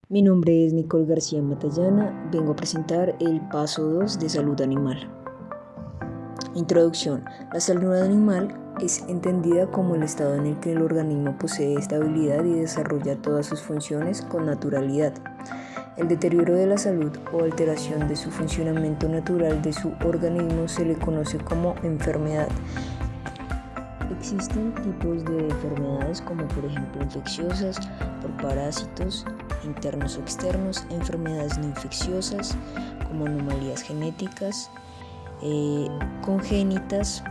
Mi nombre es Nicole García Matallana, vengo a presentar el paso 2 de salud animal. Introducción. La salud animal es entendida como el estado en el que el organismo posee estabilidad y desarrolla todas sus funciones con naturalidad. El deterioro de la salud o alteración de su funcionamiento natural de su organismo se le conoce como enfermedad. Existen tipos de enfermedades como por ejemplo infecciosas, por parásitos, internos o externos, enfermedades no infecciosas como anomalías genéticas, congénitas,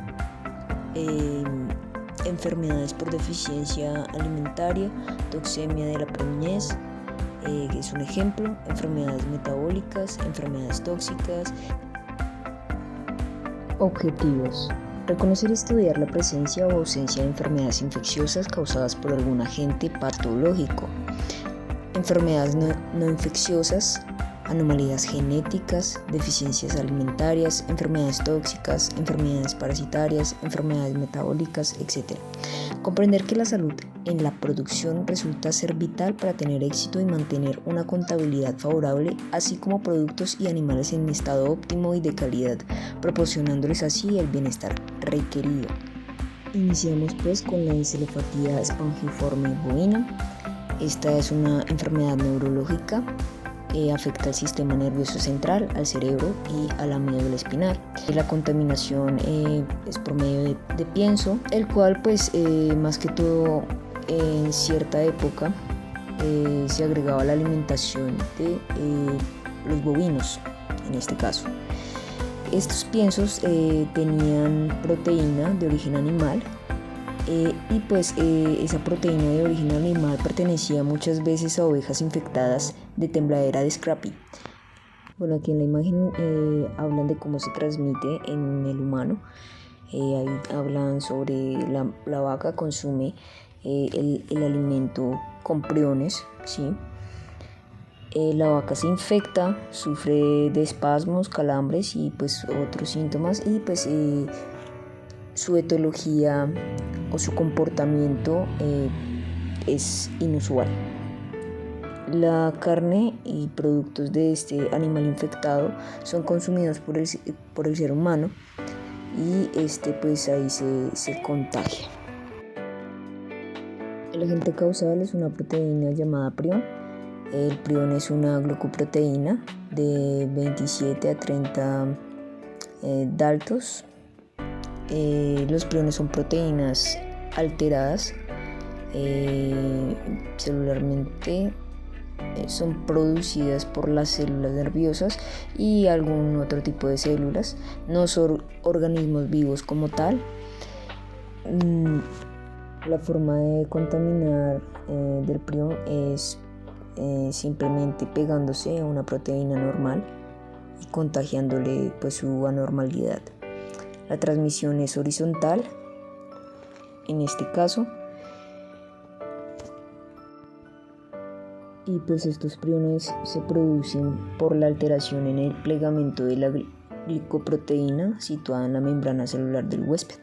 enfermedades por deficiencia alimentaria, toxemia de la preñez, que es un ejemplo, enfermedades metabólicas, enfermedades tóxicas. Objetivos. Reconocer y estudiar la presencia o ausencia de enfermedades infecciosas causadas por algún agente patológico. Enfermedades no infecciosas, anomalías genéticas, deficiencias alimentarias, enfermedades tóxicas, enfermedades parasitarias, enfermedades metabólicas, etc. Comprender que la salud en la producción resulta ser vital para tener éxito y mantener una contabilidad favorable, así como productos y animales en estado óptimo y de calidad, proporcionándoles así el bienestar requerido. Iniciamos pues con la encefalopatía espongiforme bovina. Esta es una enfermedad neurológica que afecta al sistema nervioso central, al cerebro y a la médula espinal. La contaminación es por medio de pienso, el cual pues más que todo en cierta época se agregaba a la alimentación de los bovinos en este caso. Estos piensos tenían proteína de origen animal y pues esa proteína de origen animal pertenecía muchas veces a ovejas infectadas de tembladera de Scrappy. Bueno, aquí en la imagen hablan de cómo se transmite en el humano. Ahí hablan sobre la vaca consume el alimento con priones, ¿sí? La vaca se infecta, sufre de espasmos, calambres y pues otros síntomas y pues su etología o su comportamiento es inusual. La carne y productos de este animal infectado son consumidos por el ser humano y pues ahí se contagia. El agente causal es una proteína llamada prión. El prión es una glucoproteína de 27 a 30 daltos. Los priones son proteínas alteradas celularmente, son producidas por las células nerviosas y algún otro tipo de células, no son organismos vivos como tal. La forma de contaminar del prión es simplemente pegándose a una proteína normal y contagiándole pues su anormalidad. La transmisión es horizontal, en este caso, y pues estos priones se producen por la alteración en el plegamento de la glicoproteína situada en la membrana celular del huésped.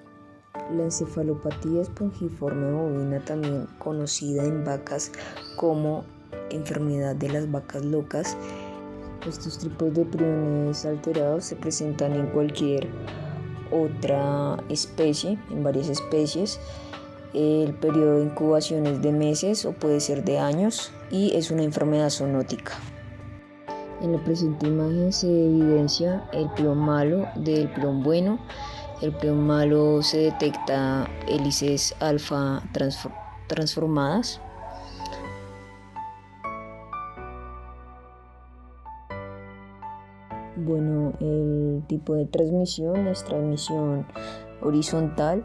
La encefalopatía espongiforme bovina, también conocida en vacas como enfermedad de las vacas locas. Estos tipos de priones alterados se presentan en cualquier otra especie, en varias especies. El periodo de incubación es de meses o puede ser de años y es una enfermedad zoonótica. En la presente imagen se evidencia el prión malo del prión bueno. El prión malo se detecta hélices alfa transformadas. Bueno, el tipo de transmisión es transmisión horizontal.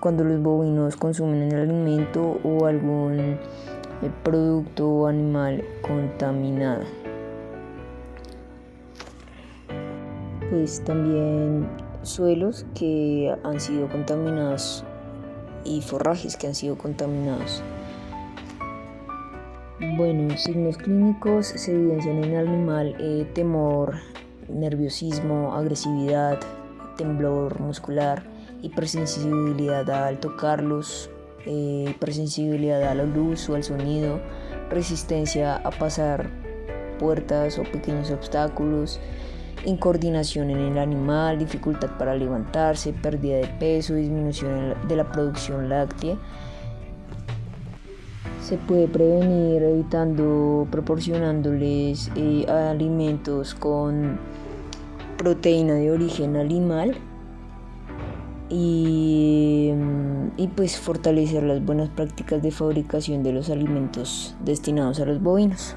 Cuando los bovinos consumen el alimento o algún producto animal contaminado. Pues también suelos que han sido contaminados y forrajes que han sido contaminados. Bueno, signos clínicos se evidencian en el animal: temor, nerviosismo, agresividad, temblor muscular, hipersensibilidad al tocarlos, hipersensibilidad a la luz o al sonido, resistencia a pasar puertas o pequeños obstáculos, incoordinación en el animal, dificultad para levantarse, pérdida de peso, disminución de la producción láctea. Se puede prevenir proporcionándoles alimentos con proteína de origen animal y pues fortalecer las buenas prácticas de fabricación de los alimentos destinados a los bovinos.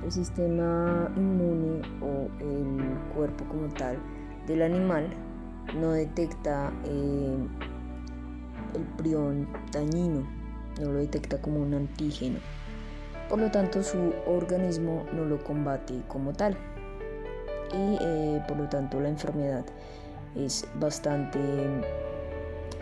El sistema inmune o el cuerpo como tal del animal no detecta el prión dañino, no lo detecta como un antígeno, por lo tanto su organismo no lo combate como tal y por lo tanto la enfermedad es bastante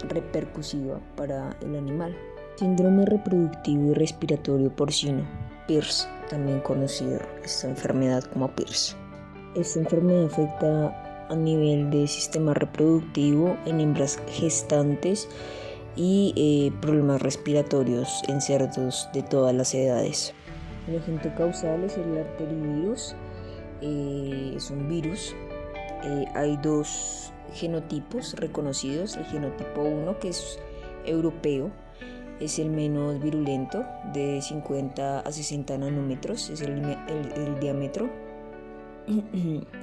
repercusiva para el animal. Síndrome reproductivo y respiratorio porcino, PIRS, también conocido esta enfermedad como PIRS. Esta enfermedad afecta a nivel de sistema reproductivo en hembras gestantes y problemas respiratorios en cerdos de todas las edades. El agente causal es el arterivirus, es un virus. Hay dos genotipos reconocidos. El genotipo 1, que es europeo, es el menos virulento, de 50 a 60 nanómetros, es el diámetro.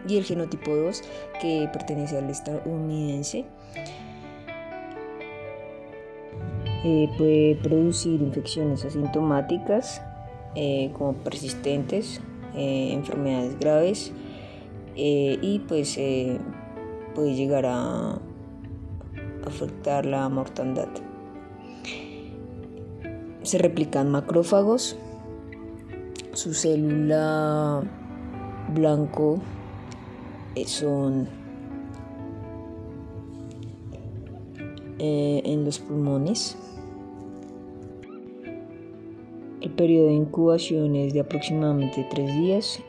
Y el genotipo 2, que pertenece al estadounidense, puede producir infecciones asintomáticas como persistentes, enfermedades graves y pues puede llegar a afectar la mortandad. Se replican macrófagos, su célula blanco son en los pulmones. El periodo de incubación es de aproximadamente 3 días.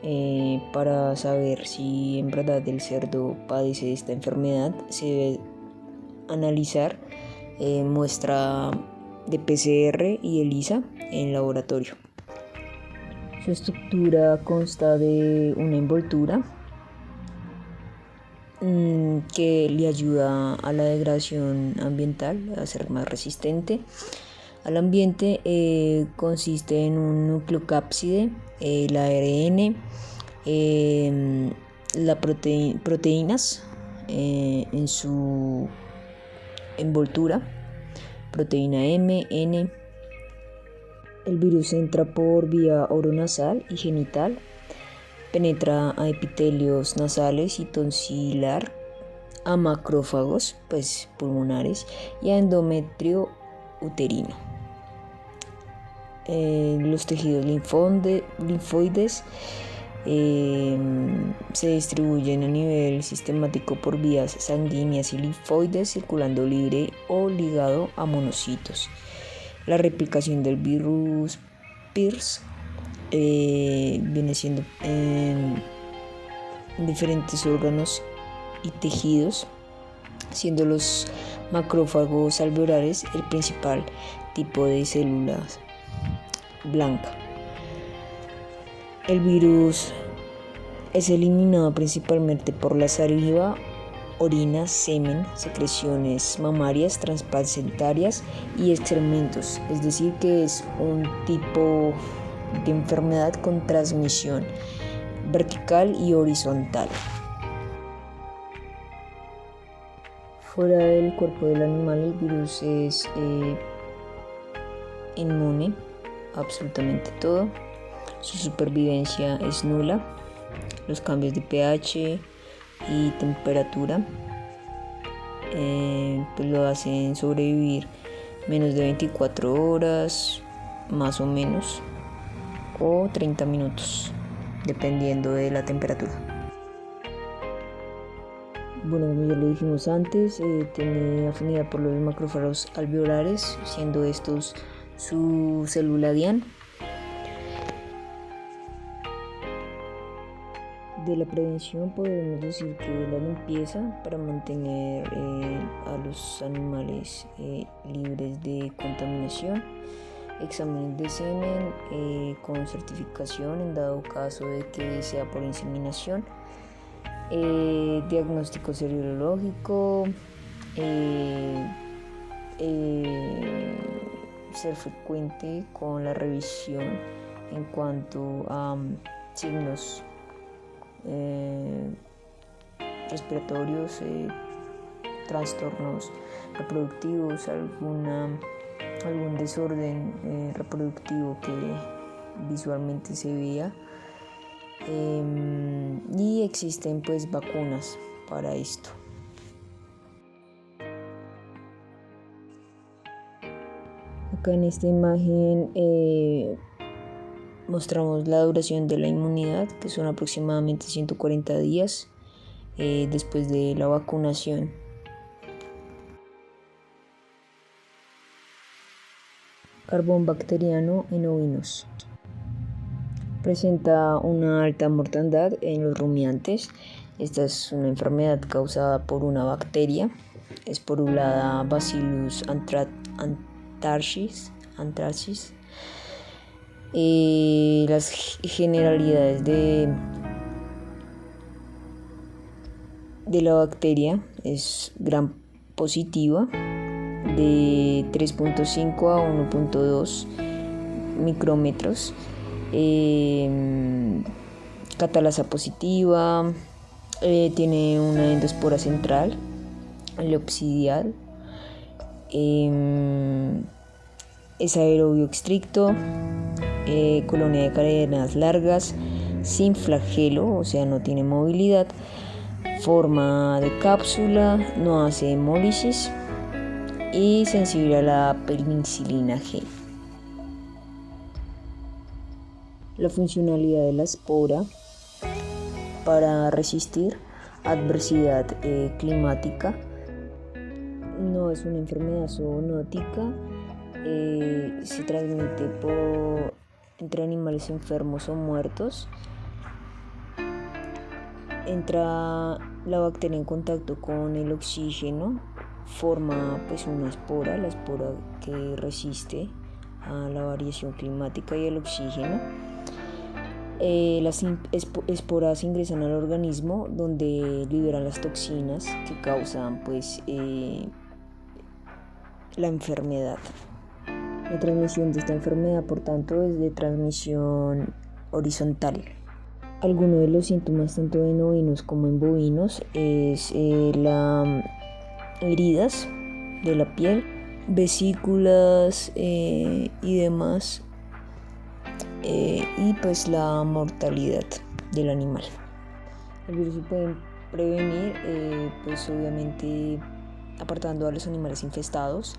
Para saber si en verdad el cerdo padece esta enfermedad, se debe analizar muestra de PCR y ELISA en laboratorio. Su estructura consta de una envoltura que le ayuda a la degradación ambiental, a ser más resistente al ambiente. Consiste en un nucleocápside, el ARN, las proteínas en su envoltura, proteína M, N. El virus entra por vía oronasal y genital, penetra a epitelios nasales y tonsilar, a macrófagos pulmonares y a endometrio uterino. Los tejidos linfoides se distribuyen a nivel sistemático por vías sanguíneas y linfoides, circulando libre o ligado a monocitos. La replicación del virus PIRS viene siendo en diferentes órganos y tejidos, siendo los macrófagos alveolares el principal tipo de células blanca. El virus es eliminado principalmente por la saliva, orina, semen, secreciones mamarias, transplacentarias y excrementos, es decir que es un tipo de enfermedad con transmisión vertical y horizontal. Fuera del cuerpo del animal, el virus es inmune a absolutamente todo. Su supervivencia es nula. Los cambios de pH y temperatura pues lo hacen sobrevivir menos de 24 horas, más o menos, o 30 minutos, dependiendo de la temperatura. Bueno, como ya lo dijimos antes, tiene afinidad por los macrófagos alveolares, siendo estos su célula dian. De la prevención podemos decir que la limpieza para mantener a los animales libres de contaminación, exámenes de semen con certificación en dado caso de que sea por inseminación, diagnóstico serológico, ser frecuente con la revisión en cuanto a signos respiratorios, trastornos reproductivos, algún desorden reproductivo que visualmente se vea, y existen pues vacunas para esto. Acá en esta imagen mostramos la duración de la inmunidad, que son aproximadamente 140 días después de la vacunación. Carbón bacteriano en ovinos. Presenta una alta mortandad en los rumiantes. Esta es una enfermedad causada por una bacteria, esporulada Bacillus anthracis. Las generalidades de la bacteria es gram positiva de 3.5 a 1.2 micrómetros, catalasa positiva, tiene una endospora central, leopsidial, es aerobio estricto, colonia de cadenas largas, sin flagelo, o sea, no tiene movilidad, forma de cápsula, no hace hemólisis y sensible a la penicilina G. La funcionalidad de la espora para resistir adversidad climática. No es una enfermedad zoonótica, se transmite entre animales enfermos o muertos. Entra la bacteria en contacto con el oxígeno, forma pues una espora, la espora que resiste a la variación climática y al oxígeno. Las esporas ingresan al organismo donde liberan las toxinas que causan pues la enfermedad. La transmisión de esta enfermedad, por tanto, es de transmisión horizontal. Algunos de los síntomas tanto en ovinos como en bovinos es heridas de la piel, vesículas y demás, y pues la mortalidad del animal. El virus se puede prevenir pues obviamente apartando a los animales infestados,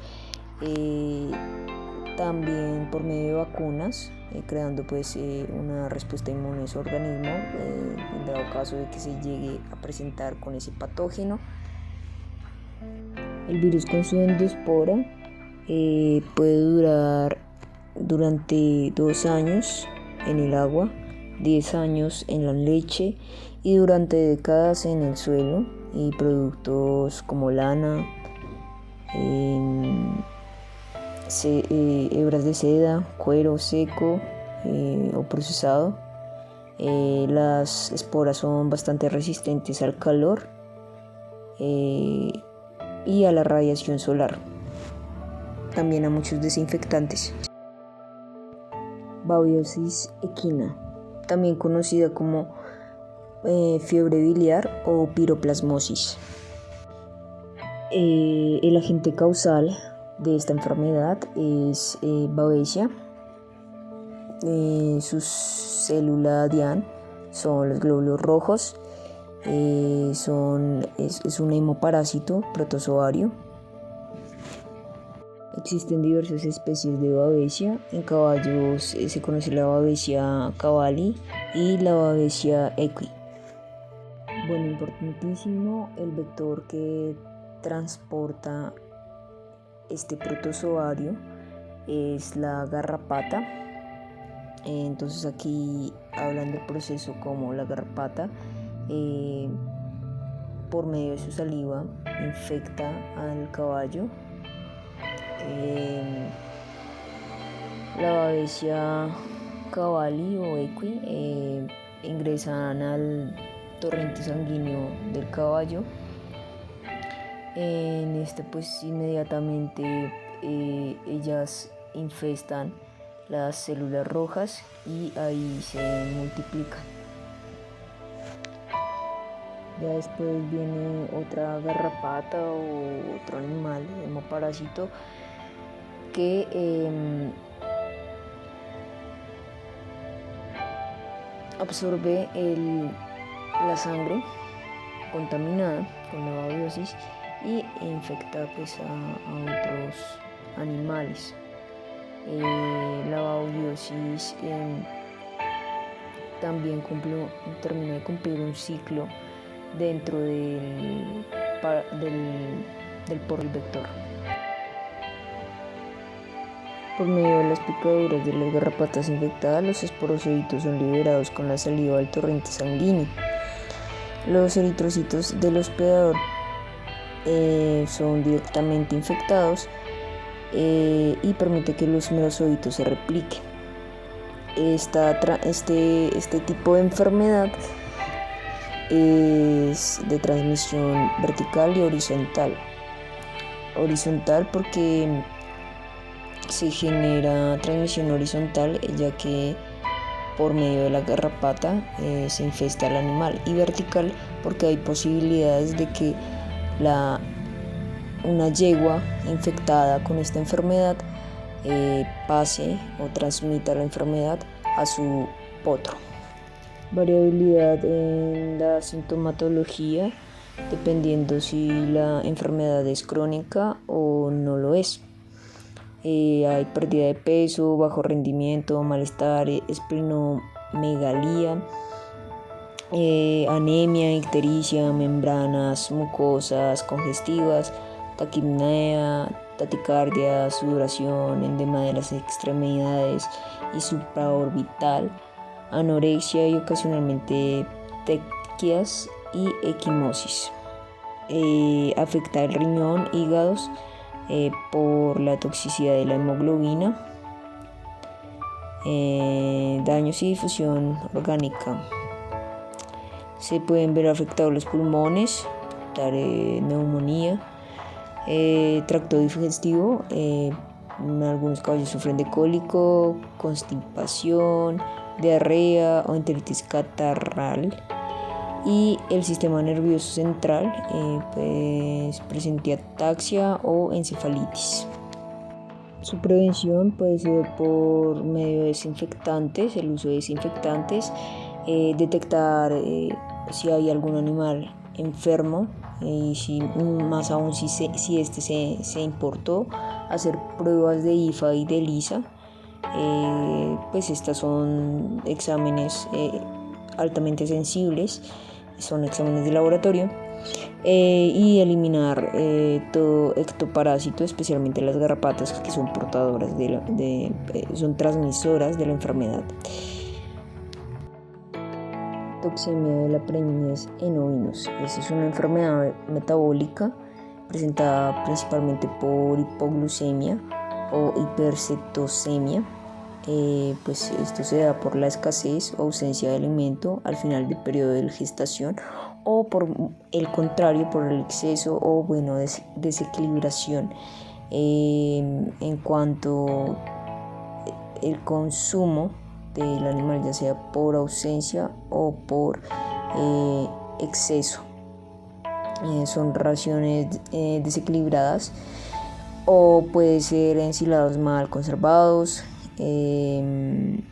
también por medio de vacunas, creando pues una respuesta inmune en su organismo en dado caso de que se llegue a presentar con ese patógeno. El virus con su endospora puede durar durante 2 años en el agua, 10 años en la leche y durante décadas en el suelo y productos como lana, hebras de seda, cuero seco o procesado. Las esporas son bastante resistentes al calor y a la radiación solar, también a muchos desinfectantes. Babiosis equina, también conocida como fiebre biliar o piroplasmosis. El agente causal de esta enfermedad es Babesia. Sus células DIAN son los glóbulos rojos. Es un hemoparásito protozoario. Existen diversas especies de Babesia. En caballos se conoce la Babesia cavalli y la Babesia equi. Bueno, importantísimo, el vector que transporta este protozoario es la garrapata. Entonces aquí hablan del proceso como la garrapata eh, por medio de su saliva infecta al caballo. La Babesia cavalli o equi ingresan al torrente sanguíneo del caballo. En este pues inmediatamente ellas infestan las células rojas y ahí se multiplican. Ya después viene otra garrapata o otro animal, hemoparásito, que absorbe la sangre contaminada con la babiosis y infecta pues a otros animales. La babiosis también termina de cumplir un ciclo dentro del porro del vector. Por medio de las picaduras de las garrapatas infectadas, los esporocitos son liberados con la saliva del torrente sanguíneo. Los eritrocitos del hospedador son directamente infectados y permite que los merosóitos se repliquen. Este tipo de enfermedad es de transmisión vertical y horizontal. Horizontal porque se genera transmisión horizontal, ya que por medio de la garrapata se infesta al animal, y vertical porque hay posibilidades de que una yegua infectada con esta enfermedad pase o transmita la enfermedad a su potro. Variabilidad en la sintomatología dependiendo si la enfermedad es crónica o no lo es. Hay pérdida de peso, bajo rendimiento, malestar, esplenomegalía, anemia, ictericia, membranas mucosas congestivas, taquipnea, taticardia, sudoración, edema de las extremidades y supraorbital, anorexia y ocasionalmente tequias y equimosis. Afecta el riñón, hígados, por la toxicidad de la hemoglobina, daños y difusión orgánica. Se pueden ver afectados los pulmones, neumonía, tracto digestivo. Algunos caballos sufren de cólico, constipación, diarrea o enteritis catarral. Y el sistema nervioso central pues presenta ataxia o encefalitis. Su prevención puede ser por medio de desinfectantes, el uso de desinfectantes, detectar si hay algún animal enfermo y más aún si este se importó, hacer pruebas de IFA y de ELISA. Pues estas son exámenes altamente sensibles, son exámenes de laboratorio, y eliminar todo ectoparásito, especialmente las garrapatas, que son portadoras son transmisoras de la enfermedad. Toxemia de la preñez en ovinos. Esta es una enfermedad metabólica presentada principalmente por hipoglucemia o hipercetosemia. Pues esto se da por la escasez o ausencia de alimento al final del periodo de gestación, o por el contrario, por el exceso o desequilibración en cuanto el consumo del animal, ya sea por ausencia o por exceso. Son raciones desequilibradas, o puede ser ensilados mal conservados, en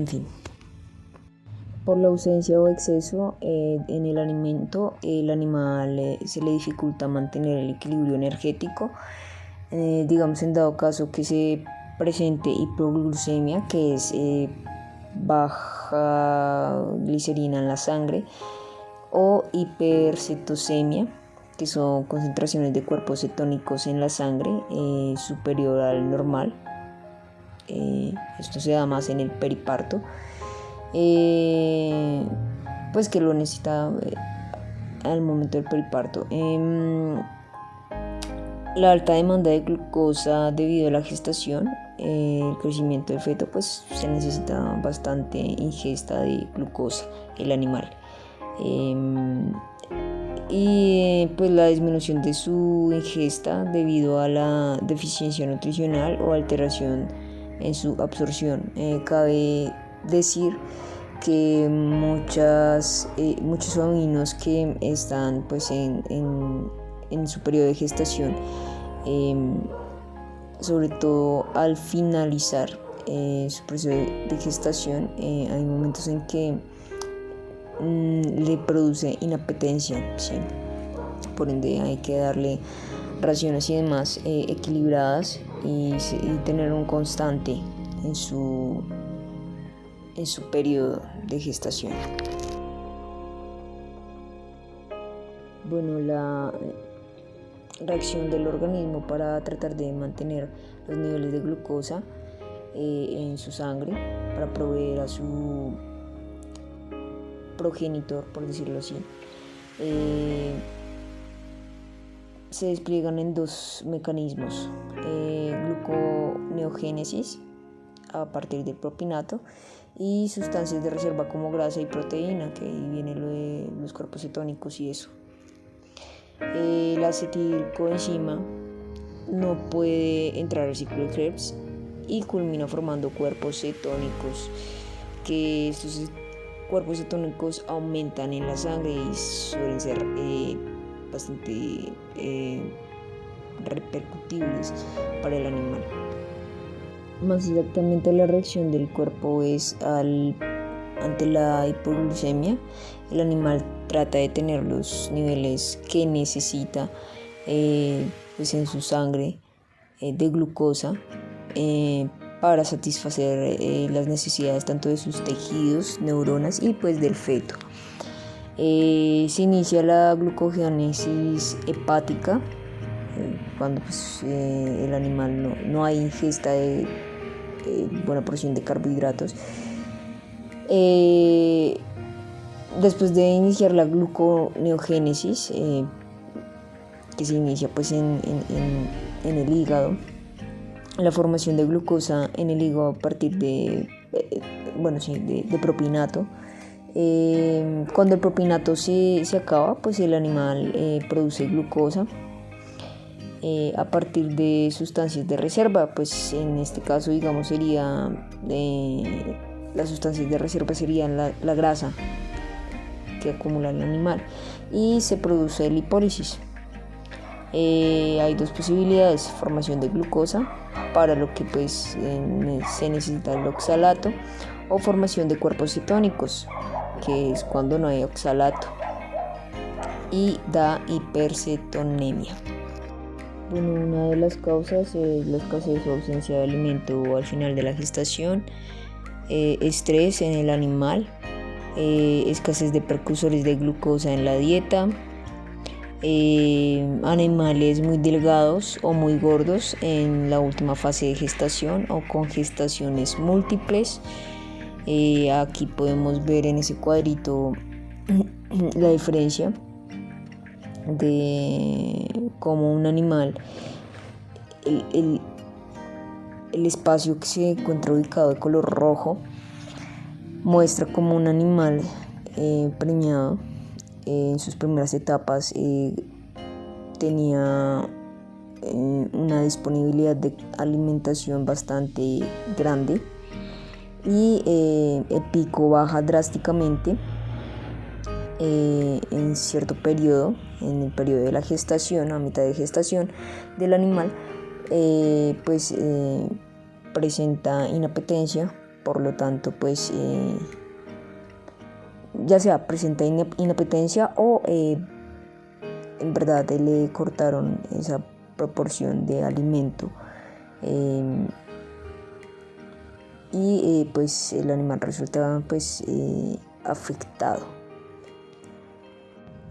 fin. Por la ausencia o exceso en el alimento, el animal se le dificulta mantener el equilibrio energético. Digamos, en dado caso que se presente hipoglucemia, que es baja glicerina en la sangre, o hipercetosemia, que son concentraciones de cuerpos cetónicos en la sangre superior al normal. Esto se da más en el periparto. pues que lo necesita al momento del periparto. La alta demanda de glucosa debido a la gestación, el crecimiento del feto, pues se necesita bastante ingesta de glucosa el animal. Y pues la disminución de su ingesta debido a la deficiencia nutricional o alteración en su absorción. Cabe decir que muchos ovinos que están pues en su periodo de gestación, sobre todo al finalizar su proceso de gestación, hay momentos en que le produce inapetencia, ¿sí? Por ende hay que darle raciones y demás equilibradas y tener un constante en su periodo de gestación. Bueno, la reacción del organismo para tratar de mantener los niveles de glucosa en su sangre para proveer a su progenitor, por decirlo así, se despliegan en dos mecanismos: gluconeogénesis a partir del propinato y sustancias de reserva como grasa y proteína, que ahí viene lo de los cuerpos cetónicos y eso. La acetilcoenzima no puede entrar al ciclo de Krebs y culmina formando cuerpos cetónicos, que estos cuerpos cetónicos aumentan en la sangre y suelen ser bastante repercutibles para el animal. Más exactamente, la reacción del cuerpo es ante la hipoglucemia. El animal trata de tener los niveles que necesita pues en su sangre de glucosa para satisfacer las necesidades tanto de sus tejidos, neuronas y pues del feto. Se inicia la glucogénesis hepática cuando pues, el animal no hay ingesta de buena porción de carbohidratos. Después de iniciar la gluconeogénesis, que se inicia pues en el hígado, la formación de glucosa en el hígado a partir de propinato. Cuando el propinato se acaba, pues el animal produce glucosa a partir de sustancias de reserva, pues en este caso digamos sería las sustancias de reserva serían la grasa que acumula el animal y se produce lipólisis. Hay dos posibilidades: formación de glucosa, para lo que pues se necesita el oxalato, o formación de cuerpos cetónicos, que es cuando no hay oxalato y da hipercetonemia. Bueno, una de las causas es la escasez o ausencia de alimento al final de la gestación, estrés en el animal, escasez de precursores de glucosa en la dieta, animales muy delgados o muy gordos en la última fase de gestación o con gestaciones múltiples. Aquí podemos ver en ese cuadrito la diferencia de cómo un animal, el espacio que se encuentra ubicado de color rojo muestra como un animal preñado en sus primeras etapas tenía una disponibilidad de alimentación bastante grande y el pico baja drásticamente en cierto periodo, en el periodo de la gestación, a mitad de gestación del animal, presenta inapetencia, por lo tanto pues ya sea presenta inapetencia o en verdad le cortaron esa proporción de alimento y pues el animal resulta pues afectado.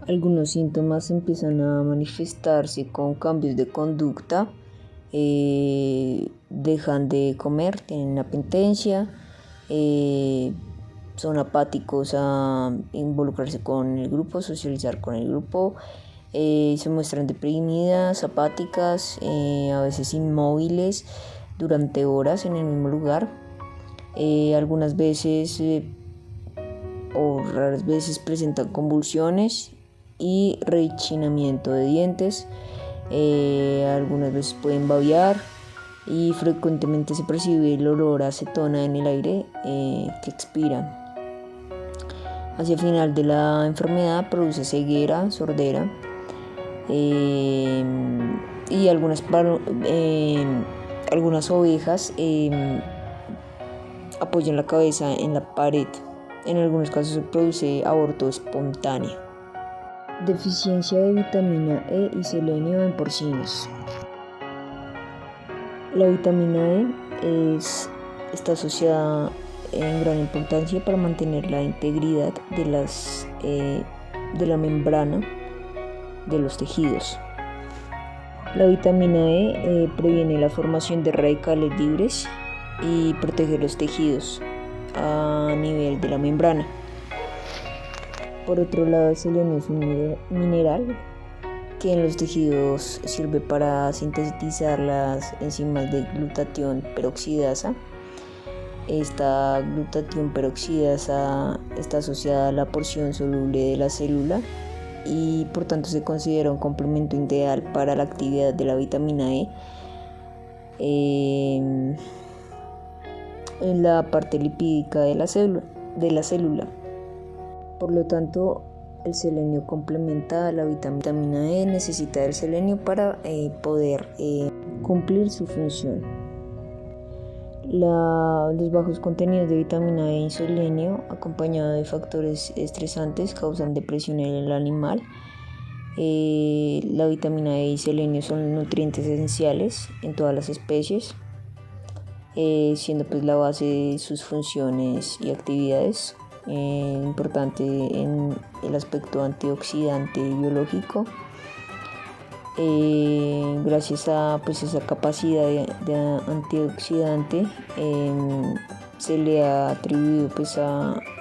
Algunos síntomas empiezan a manifestarse con cambios de conducta, dejan de comer, tienen inapetencia, son apáticos a involucrarse con el grupo, socializar con el grupo. Se muestran deprimidas, apáticas, a veces inmóviles durante horas en el mismo lugar. Algunas veces o raras veces presentan convulsiones y rechinamiento de dientes. Algunas veces pueden babear y frecuentemente se percibe el olor a acetona en el aire que expiran. Hacia el final de la enfermedad produce ceguera, sordera y algunas ovejas apoyan la cabeza en la pared. En algunos casos se produce aborto espontáneo. Deficiencia de vitamina E y selenio en porcinos. La vitamina E está asociada en gran importancia para mantener la integridad de la membrana de los tejidos. La vitamina E previene la formación de radicales libres y protege los tejidos a nivel de la membrana. Por otro lado, el selenio es un mineral que en los tejidos sirve para sintetizar las enzimas de glutatión peroxidasa. Esta glutatión peroxidasa está asociada a la porción soluble de la célula y por tanto se considera un complemento ideal para la actividad de la vitamina E en la parte lipídica de la célula. Por lo tanto, el selenio complementa a la vitamina E, necesita del selenio para poder cumplir su función. Los bajos contenidos de vitamina E y selenio, acompañados de factores estresantes, causan depresión en el animal. La vitamina E y selenio son nutrientes esenciales en todas las especies, siendo pues la base de sus funciones y actividades. Importante en el aspecto antioxidante y biológico. Gracias a esa capacidad de antioxidante se le ha atribuido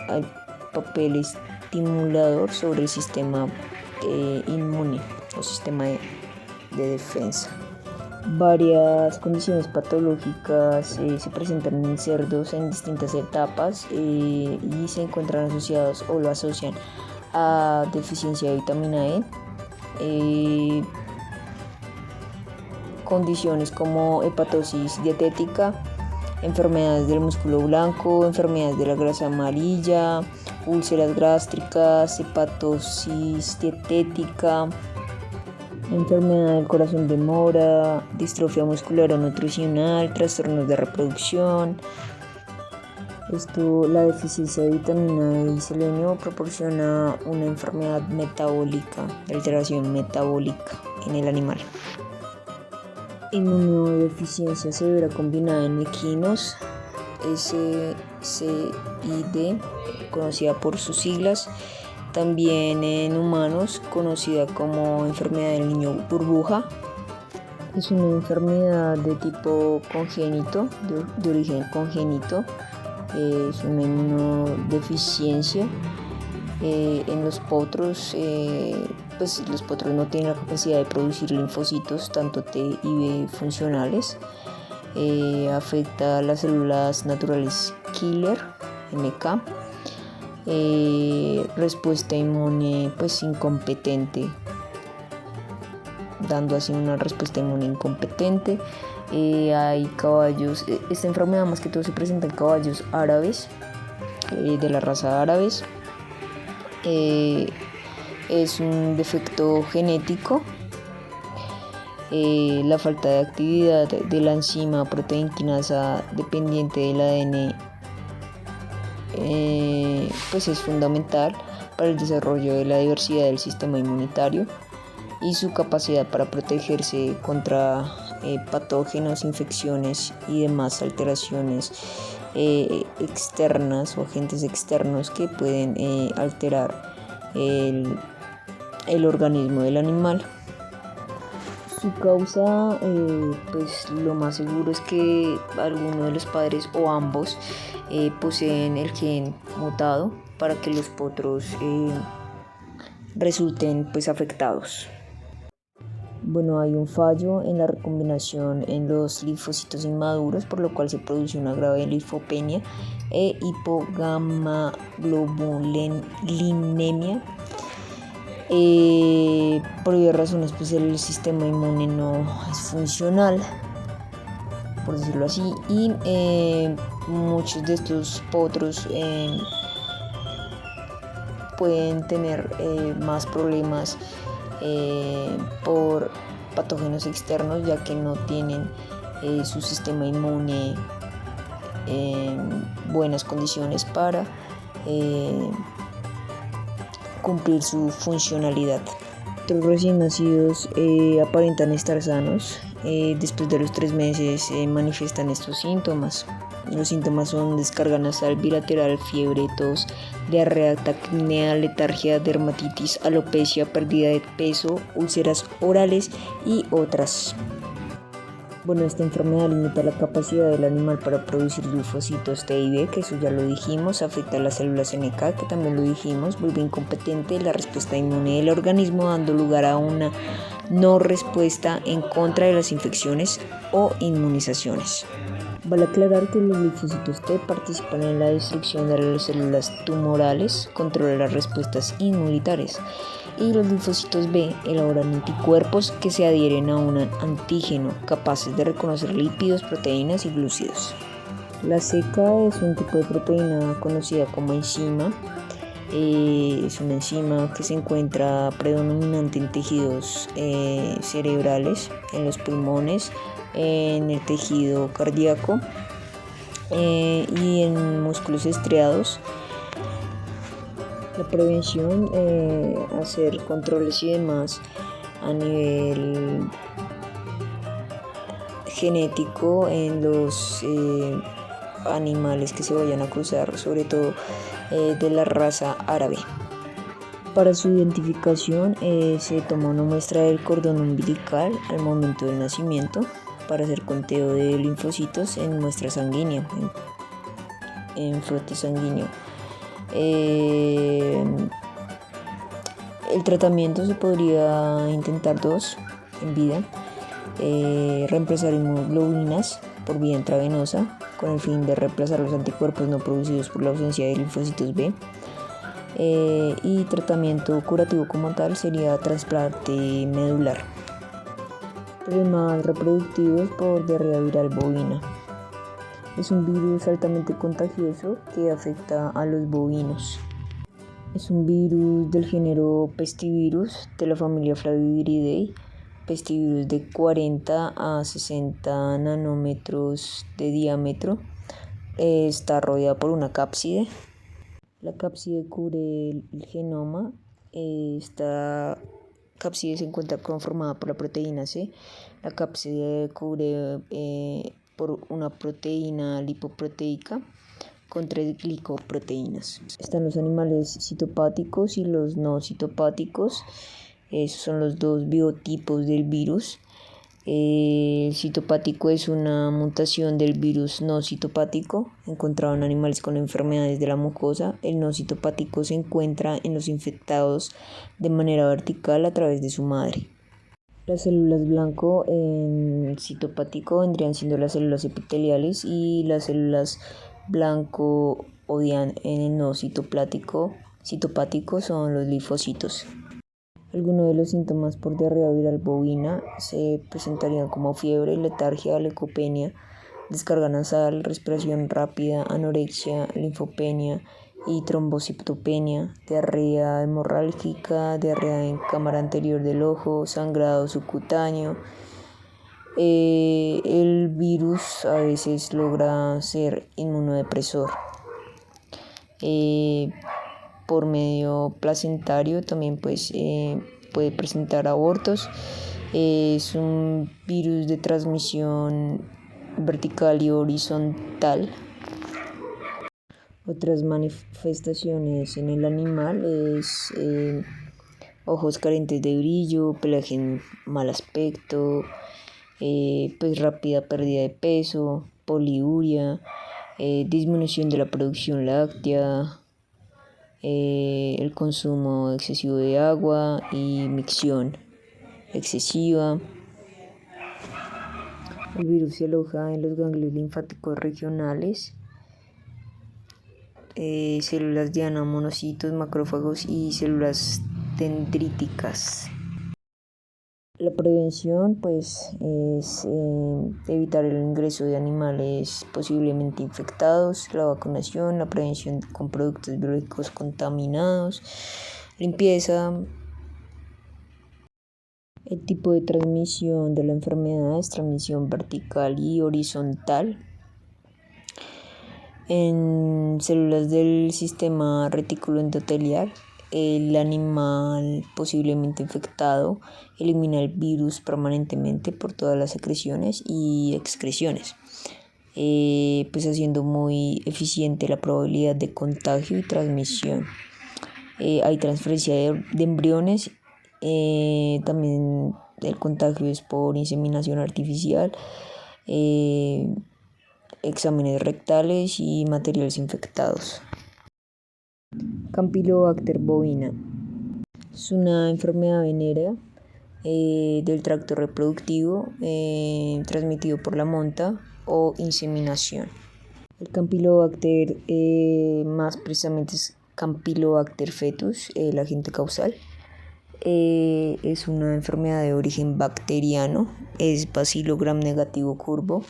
al papel estimulador sobre el sistema inmune o sistema de defensa. Varias condiciones patológicas se presentan en cerdos en distintas etapas y se encuentran asociados o lo asocian a deficiencia de vitamina E. Condiciones como hepatosis dietética, enfermedades del músculo blanco, enfermedades de la grasa amarilla, úlceras gástricas, hepatosis dietética, enfermedad del corazón de mora, distrofia muscular o nutricional, trastornos de reproducción. La deficiencia de vitamina E y selenio proporciona una enfermedad metabólica, alteración metabólica en el animal. Inmunodeficiencia severa combinada en equinos, SCID, conocida por sus siglas. También en humanos, conocida como enfermedad del niño burbuja. Es una enfermedad de tipo congénito, de origen congénito. Es una inmunodeficiencia. En los potros, los potros no tienen la capacidad de producir linfocitos, tanto T y B funcionales. Afecta a las células naturales killer, NK. Respuesta inmune incompetente, dando así una respuesta inmune incompetente. Hay caballos, esta enfermedad más que todo se presenta en caballos árabes, de la raza árabes. Es un defecto genético. La falta de actividad de la enzima proteinquinasa dependiente del ADN es fundamental para el desarrollo de la diversidad del sistema inmunitario y su capacidad para protegerse contra patógenos, infecciones y demás alteraciones externas o agentes externos que pueden alterar el organismo del animal. Su causa, pues lo más seguro es que alguno de los padres o ambos poseen el gen mutado para que los potros resulten pues afectados. Bueno, hay un fallo en la recombinación en los linfocitos inmaduros, por lo cual se produce una grave linfopenia e hipogammaglobulinemia. Por varias razones, pues el sistema inmune no es funcional, por decirlo así, y muchos de estos potros pueden tener más problemas por patógenos externos, ya que no tienen su sistema inmune en buenas condiciones para cumplir su funcionalidad. Los recién nacidos aparentan estar sanos. Después de los 3 meses manifiestan estos síntomas. Los síntomas son descarga nasal bilateral, fiebre, tos, diarrea, taquipnea, letargia, dermatitis, alopecia, pérdida de peso, úlceras orales y otras. Bueno, esta enfermedad limita la capacidad del animal para producir linfocitos T y B, que eso ya lo dijimos, afecta a las células NK, que también lo dijimos, vuelve incompetente la respuesta inmune del organismo, dando lugar a una no respuesta en contra de las infecciones o inmunizaciones. Vale aclarar que los linfocitos T participan en la destrucción de las células tumorales, controlan las respuestas inmunitarias, y los linfocitos B elaboran anticuerpos que se adhieren a un antígeno, capaces de reconocer lípidos, proteínas y glúcidos. La CK es un tipo de proteína conocida como enzima. Es una enzima que se encuentra predominante en tejidos cerebrales, en los pulmones, en el tejido cardíaco y en músculos estriados. La prevención, hacer controles y demás a nivel genético en los animales que se vayan a cruzar, sobre todo de la raza árabe. Para su identificación se toma una muestra del cordón umbilical al momento del nacimiento para hacer conteo de linfocitos en muestra sanguínea, en frote sanguíneo. El tratamiento se podría intentar 2 en vida, reemplazar inmunoglobulinas por vía intravenosa con el fin de reemplazar los anticuerpos no producidos por la ausencia de linfocitos B, y tratamiento curativo como tal sería trasplante medular. Problemas reproductivos por diarrea viral bovina. Es un virus altamente contagioso que afecta a los bovinos. Es un virus del género Pestivirus de la familia Flaviviridae. Pestivirus de 40 a 60 nanómetros de diámetro. Está rodeada por una cápside. La cápside cubre el genoma. Esta cápside se encuentra conformada por la proteína C. La cápside cubre por una proteína lipoproteica con 3 glicoproteínas. Están los animales citopáticos y los no citopáticos. Esos son los 2 biotipos del virus. El citopático es una mutación del virus no citopático encontrado en animales con enfermedades de la mucosa. El no citopático se encuentra en los infectados de manera vertical a través de su madre. Las células blanco en citopático vendrían siendo las células epiteliales, y las células blanco en el no citopático son los linfocitos. Algunos de los síntomas por diarrea viral bovina se presentarían como fiebre, letargia, leucopenia, descarga nasal, respiración rápida, anorexia, linfopenia y trombocitopenia, diarrea hemorrágica, diarrea en cámara anterior del ojo, sangrado subcutáneo. El virus a veces logra ser inmunodepresor. Por medio placentario también puede presentar abortos. Es un virus de transmisión vertical y horizontal. Otras manifestaciones en el animal es ojos carentes de brillo, pelaje en mal aspecto, pues rápida pérdida de peso, poliuria, disminución de la producción láctea, el consumo excesivo de agua y micción excesiva. El virus se aloja en los ganglios linfáticos regionales, células diana, monocitos, macrófagos y células dendríticas. La prevención pues es evitar el ingreso de animales posiblemente infectados, la vacunación, la prevención con productos biológicos contaminados, limpieza. El tipo de transmisión de la enfermedad es transmisión vertical y horizontal. En células del sistema retículo endotelial, el animal posiblemente infectado elimina el virus permanentemente por todas las secreciones y excreciones, pues haciendo muy eficiente la probabilidad de contagio y transmisión. Hay transferencia de embriones, también el contagio es por inseminación artificial, exámenes rectales y materiales infectados. Campylobacter bovina es una enfermedad venérea del tracto reproductivo transmitido por la monta o inseminación. El Campylobacter más precisamente es Campylobacter fetus, el agente causal. Es una enfermedad de origen bacteriano, es bacilo gram negativo curvo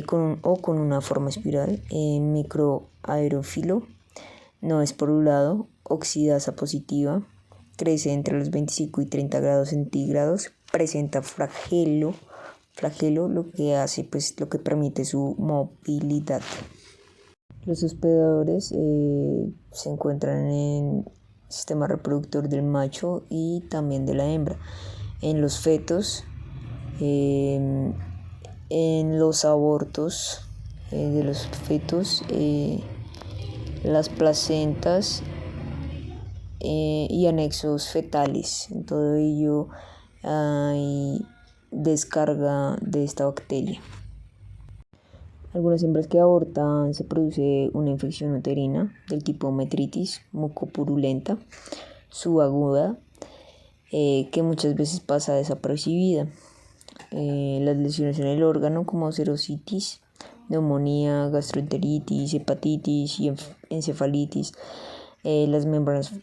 con una forma espiral, microaerófilo, no es porulado, oxidasa positiva, crece entre los 25 y 30 grados centígrados, presenta flagelo, lo que hace, pues, lo que permite su movilidad. Los hospedadores se encuentran en el sistema reproductor del macho y también de la hembra. En los fetos, en los abortos de los fetos, las placentas y anexos fetales. En todo ello hay descarga de esta bacteria. Algunas hembras que abortan se produce una infección uterina del tipo metritis mucopurulenta subaguda, que muchas veces pasa desapercibida. Las lesiones en el órgano como serositis, neumonía, gastroenteritis, hepatitis y encefalitis, las membranas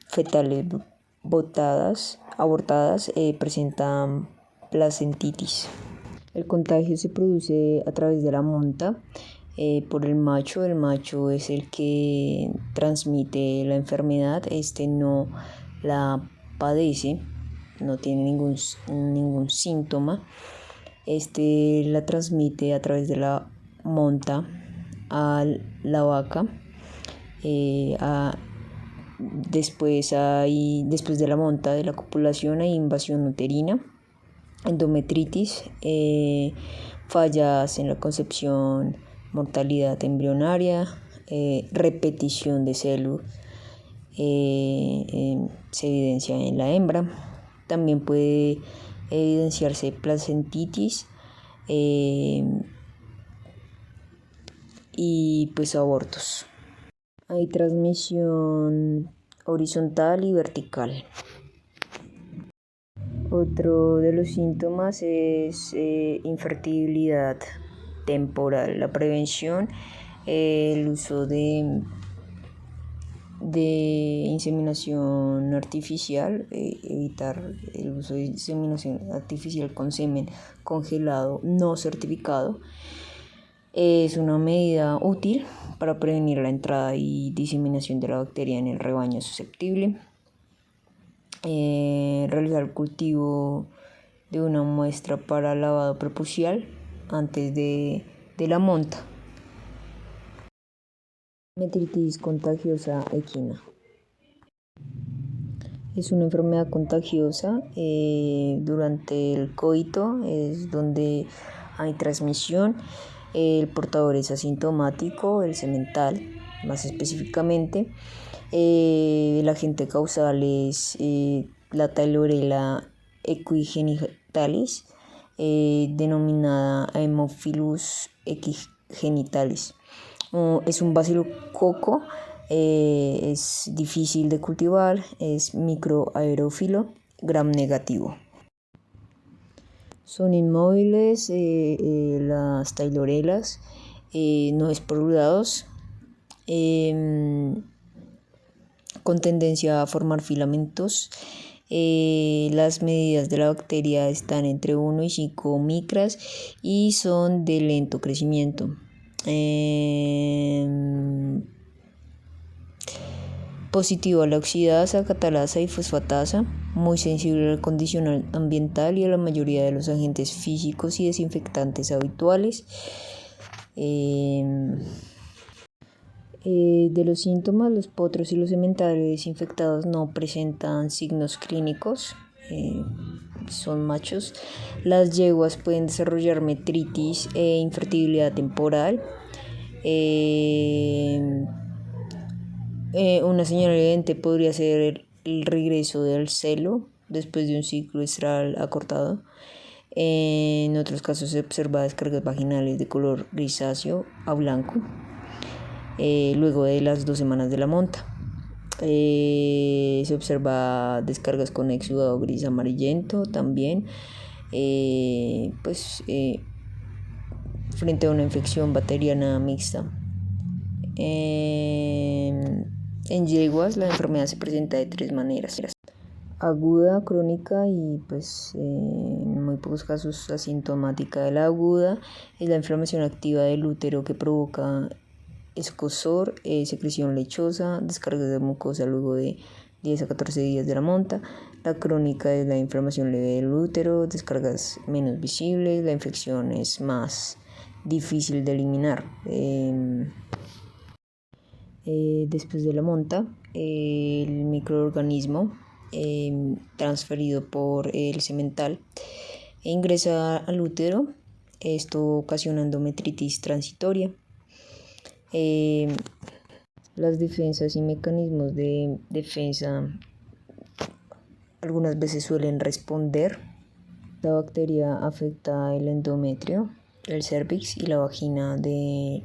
fetales abortadas presentan placentitis. El contagio se produce a través de la monta por el macho. El macho es el que transmite la enfermedad, este no la padece, no tiene ningún síntoma. Este la transmite a través de la monta a la vaca. Después de la monta, de la copulación, hay invasión uterina, endometritis, fallas en la concepción, mortalidad embrionaria, repetición de células, se evidencia en la hembra. También puede evidenciarse placentitis y pues abortos. Hay transmisión horizontal y vertical. Otro de los síntomas es infertilidad temporal. La prevención, el uso de inseminación artificial, evitar el uso de inseminación artificial con semen congelado no certificado, es una medida útil para prevenir la entrada y diseminación de la bacteria en el rebaño susceptible. Realizar el cultivo de una muestra para lavado prepucial antes de la monta. Metritis contagiosa equina. Es una enfermedad contagiosa durante el coito, es donde hay transmisión. El portador es asintomático, el semental Más específicamente, el agente causal es la Tailorella equigenitalis, denominada Haemophilus equigenitalis. Es un bacilococo, es difícil de cultivar, es microaerófilo, gram negativo. Son inmóviles las Tailorellas, no esporulados, con tendencia a formar filamentos. Las medidas de la bacteria están entre 1 y 5 micras y son de lento crecimiento. Positivo a la oxidasa, catalasa y fosfatasa, muy sensible al condicional ambiental y a la mayoría de los agentes físicos y desinfectantes habituales. De los síntomas, los potros y los sementales desinfectados no presentan signos clínicos, son machos. Las yeguas pueden desarrollar metritis e infertilidad temporal. Una señal evidente podría ser el regreso del celo después de un ciclo estral acortado. En otros casos se observa descargas vaginales de color grisáceo a blanco luego de las 2 semanas de la monta. Se observa descargas con exudado gris amarillento también, frente a una infección bacteriana mixta. En yeguas la enfermedad se presenta de 3 maneras: aguda, crónica y en muy pocos casos asintomática. La aguda es la inflamación activa del útero que provoca escozor, secreción lechosa, descargas de mucosa luego de 10 a 14 días de la monta. La crónica es la inflamación leve del útero, descargas menos visibles, la infección es más difícil de eliminar. Después de la monta, el microorganismo transferido por el semental ingresa al útero, esto ocasiona endometritis transitoria. Las defensas y mecanismos de defensa algunas veces suelen responder. La bacteria afecta el endometrio, el cervix y la vagina de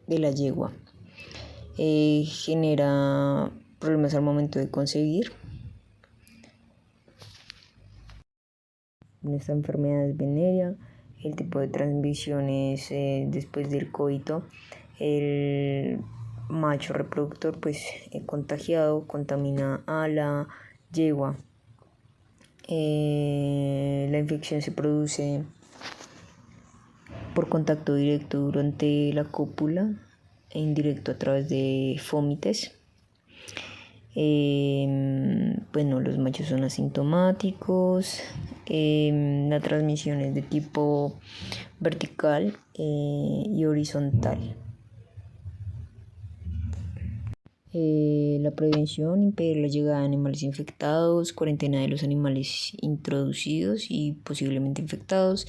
la yegua. Genera problemas al momento de concebir. Esta enfermedad es venérea. El tipo de transmisión es después del coito. El macho reproductor contagiado contamina a la yegua. La infección se produce por contacto directo durante la cópula e indirecto a través de fómites. Los machos son asintomáticos. La transmisión es de tipo vertical y horizontal. La prevención: impedir la llegada de animales infectados, cuarentena de los animales introducidos y posiblemente infectados,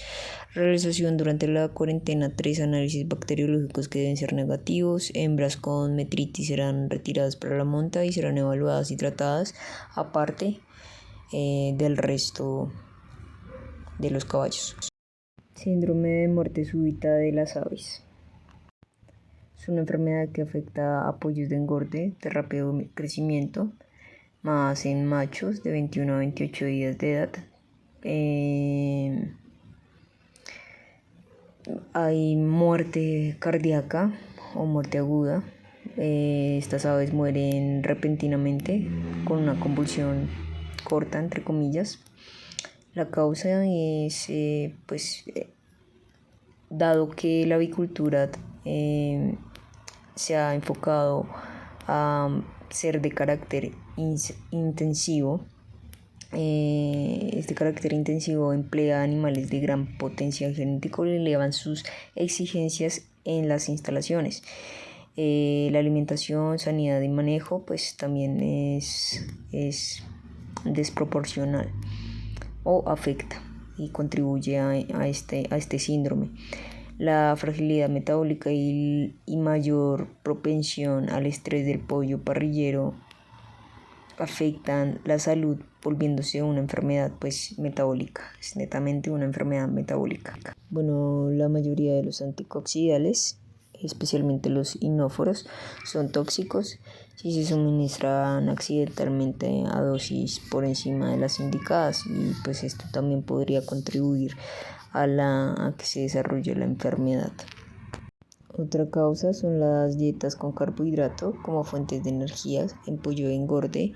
realización durante la cuarentena 3 análisis bacteriológicos que deben ser negativos. Hembras con metritis serán retiradas para la monta y serán evaluadas y tratadas aparte del resto de los caballos. Síndrome de muerte súbita de las aves. Es una enfermedad que afecta a pollos de engorde de rápido crecimiento, más en machos de 21 a 28 días de edad. Hay muerte cardíaca o muerte aguda. Estas aves mueren repentinamente con una convulsión corta, entre comillas. La causa es, dado que la avicultura se ha enfocado a ser de carácter intensivo. Este carácter intensivo emplea animales de gran potencial genético y elevan sus exigencias en las instalaciones. La alimentación, sanidad y manejo también es desproporcional o afecta y contribuye a este síndrome. La fragilidad metabólica y mayor propensión al estrés del pollo parrillero afectan la salud, volviéndose una enfermedad pues metabólica, es netamente una enfermedad metabólica. Bueno, la mayoría de los anticoccidales, especialmente los inóforos, son tóxicos si se suministran accidentalmente a dosis por encima de las indicadas, y pues esto también podría contribuir a que se desarrolle la enfermedad. Otra causa son las dietas con carbohidrato como fuentes de energía en pollo de engorde.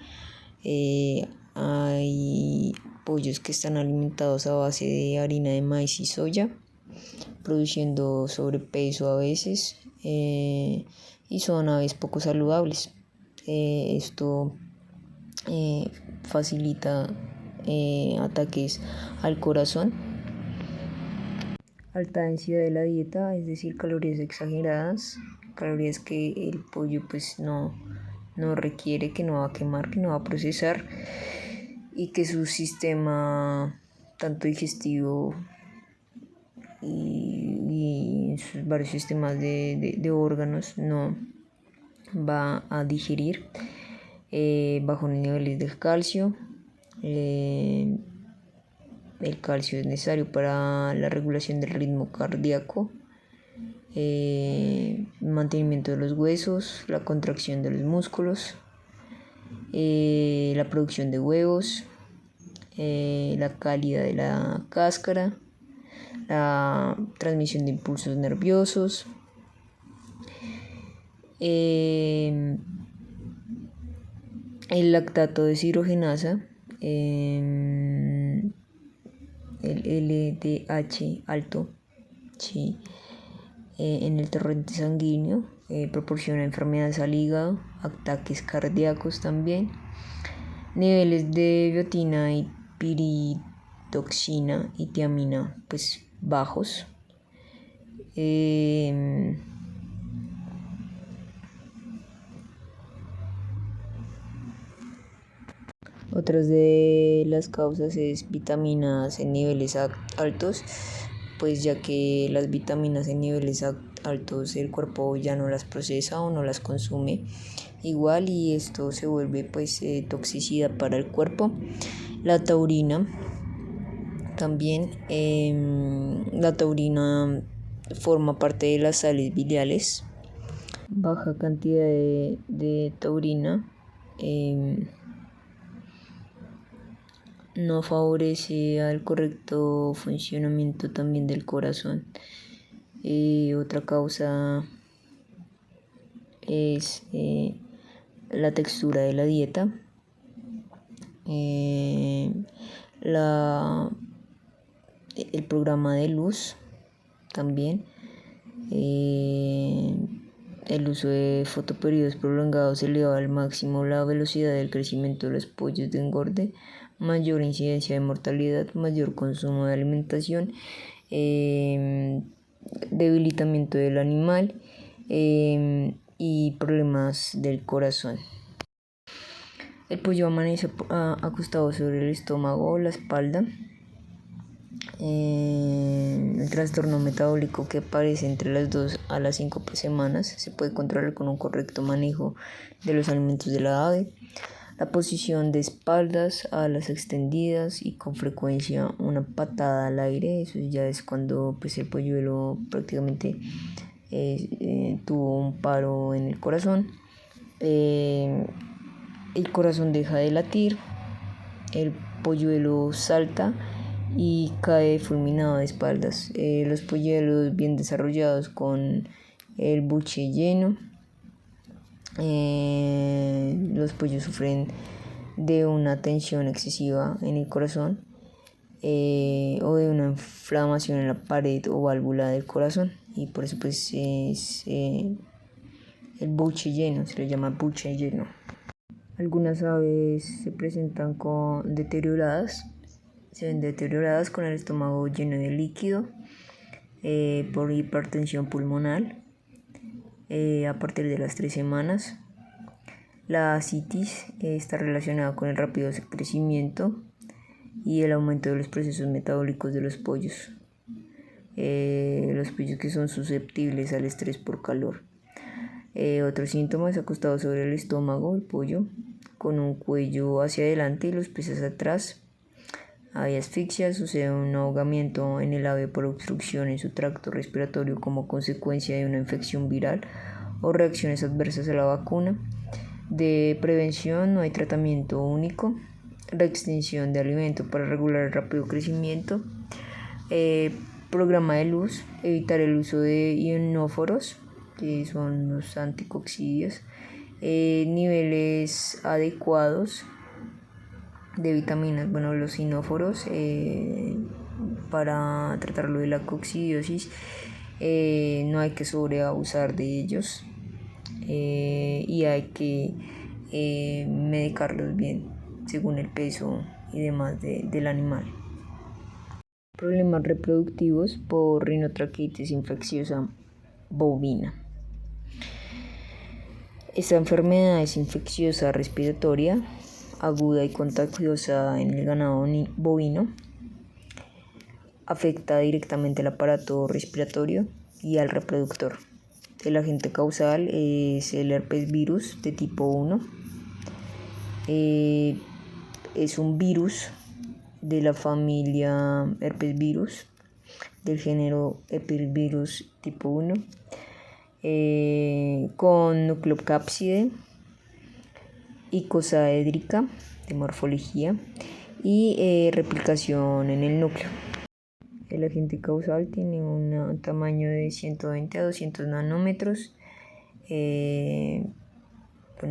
Hay pollos que están alimentados a base de harina de maíz y soya, produciendo sobrepeso a veces, y son aves poco saludables. Esto facilita ataques al corazón. Alta densidad de la dieta, es decir, calorías exageradas, calorías que el pollo pues no requiere, que no va a quemar, que no va a procesar, y que su sistema tanto digestivo y sus varios sistemas de órganos no va a digerir. Bajos niveles de calcio. El calcio es necesario para la regulación del ritmo cardíaco, mantenimiento de los huesos, la contracción de los músculos, la producción de huevos, la calidad de la cáscara, la transmisión de impulsos nerviosos, el lactato deshidrogenasa, el LDH alto, sí, en el torrente sanguíneo, proporciona enfermedades al hígado, ataques cardíacos también, niveles de biotina y piridoxina y tiamina pues bajos. Otras de las causas es vitaminas en niveles altos, pues ya que las vitaminas en niveles altos el cuerpo ya no las procesa o no las consume igual, y esto se vuelve pues toxicidad para el cuerpo. La taurina también, la taurina forma parte de las sales biliares. Baja cantidad de taurina no favorece al correcto funcionamiento también del corazón. Otra causa es la textura de la dieta, el programa de luz también, el uso de fotoperiodos prolongados eleva al máximo la velocidad del crecimiento de los pollos de engorde, mayor incidencia de mortalidad, mayor consumo de alimentación, debilitamiento del animal, y problemas del corazón. El pollo amanece acostado sobre el estómago o la espalda. El trastorno metabólico, que aparece entre las 2 a las 5 semanas, se puede controlar con un correcto manejo de los alimentos de la ave. La posición de espaldas, alas extendidas y con frecuencia una patada al aire, eso ya es cuando pues, el polluelo prácticamente tuvo un paro en el corazón. El corazón deja de latir, el polluelo salta y cae fulminado de espaldas. Los polluelos bien desarrollados con el buche lleno, los pollos sufren de una tensión excesiva en el corazón, o de una inflamación en la pared o válvula del corazón, y por eso pues es el buche lleno, se le llama buche lleno. Algunas aves se presentan se ven deterioradas con el estómago lleno de líquido, por hipertensión pulmonar, a partir de las 3 semanas. La ascitis está relacionada con el rápido crecimiento y el aumento de los procesos metabólicos de los pollos. los pollos que son susceptibles al estrés por calor. Otro síntoma es acostado sobre el estómago, el pollo, con un cuello hacia adelante y los pies atrás. Hay asfixia, sucede un ahogamiento en el ave por obstrucción en su tracto respiratorio como consecuencia de una infección viral o reacciones adversas a la vacuna. De prevención no hay tratamiento único. Reextensión de alimento para regular el rápido crecimiento. Programa de luz, evitar el uso de ionóforos, que son los anticoccidios. Niveles adecuados de vitaminas, los ionóforos, para tratarlo de la coccidiosis, no hay que sobreabusar de ellos, y hay que medicarlos bien según el peso y demás del animal. Problemas reproductivos por rinotraqueitis infecciosa bovina. Esta enfermedad es infecciosa respiratoria, aguda y contagiosa en el ganado bovino. Afecta directamente al aparato respiratorio y al reproductor. El agente causal es el herpes virus de tipo 1. Es un virus de la familia herpes virus, del género Herpesvirus tipo 1, con nucleocápside icosaédrica de morfología y replicación en el núcleo. El agente causal tiene un tamaño de 120 a 200 nanómetros.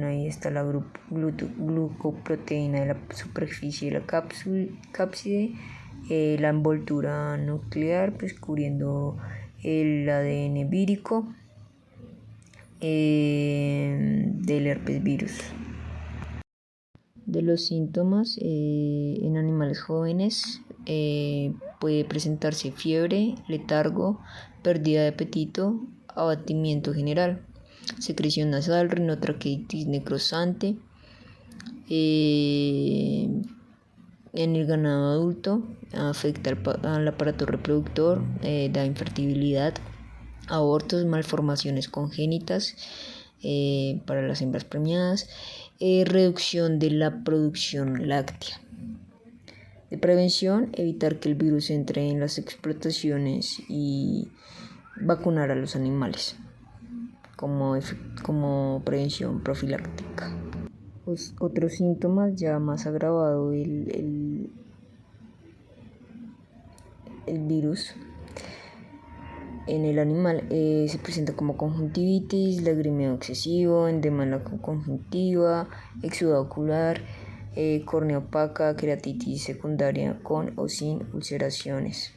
Ahí está la glucoproteína de la superficie de la cápside, la envoltura nuclear, pues cubriendo el ADN vírico del herpes virus. De los síntomas en animales jóvenes, puede presentarse fiebre, letargo, pérdida de apetito, abatimiento general, secreción nasal, rinotraqueitis necrosante. En el ganado adulto afecta al aparato reproductor, da infertilidad, abortos, malformaciones congénitas para las hembras preñadas, reducción de la producción láctea. De prevención, evitar que el virus entre en las explotaciones y vacunar a los animales como prevención profiláctica. Otros síntomas ya más agravado el virus en el animal, se presenta como conjuntivitis, lagrimeo excesivo, edema en la conjuntiva, exudado ocular, córnea opaca, queratitis secundaria con o sin ulceraciones.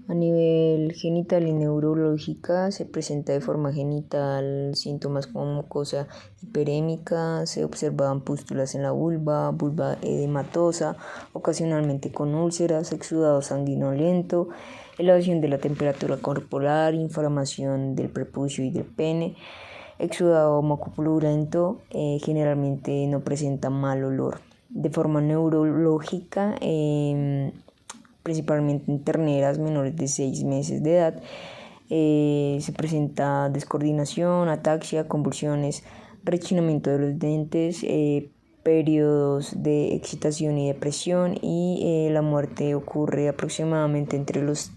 A nivel genital y neurológica, se presenta de forma genital síntomas como mucosa hiperémica, se observan pústulas en la vulva edematosa, ocasionalmente con úlceras, exudado sanguinolento, elevación de la temperatura corporal, inflamación del prepucio y del pene, exudado mucopurulento, generalmente no presenta mal olor. De forma neurológica, principalmente en terneras menores de 6 meses de edad, se presenta descoordinación, ataxia, convulsiones, rechinamiento de los dientes, periodos de excitación y depresión, y la muerte ocurre aproximadamente entre los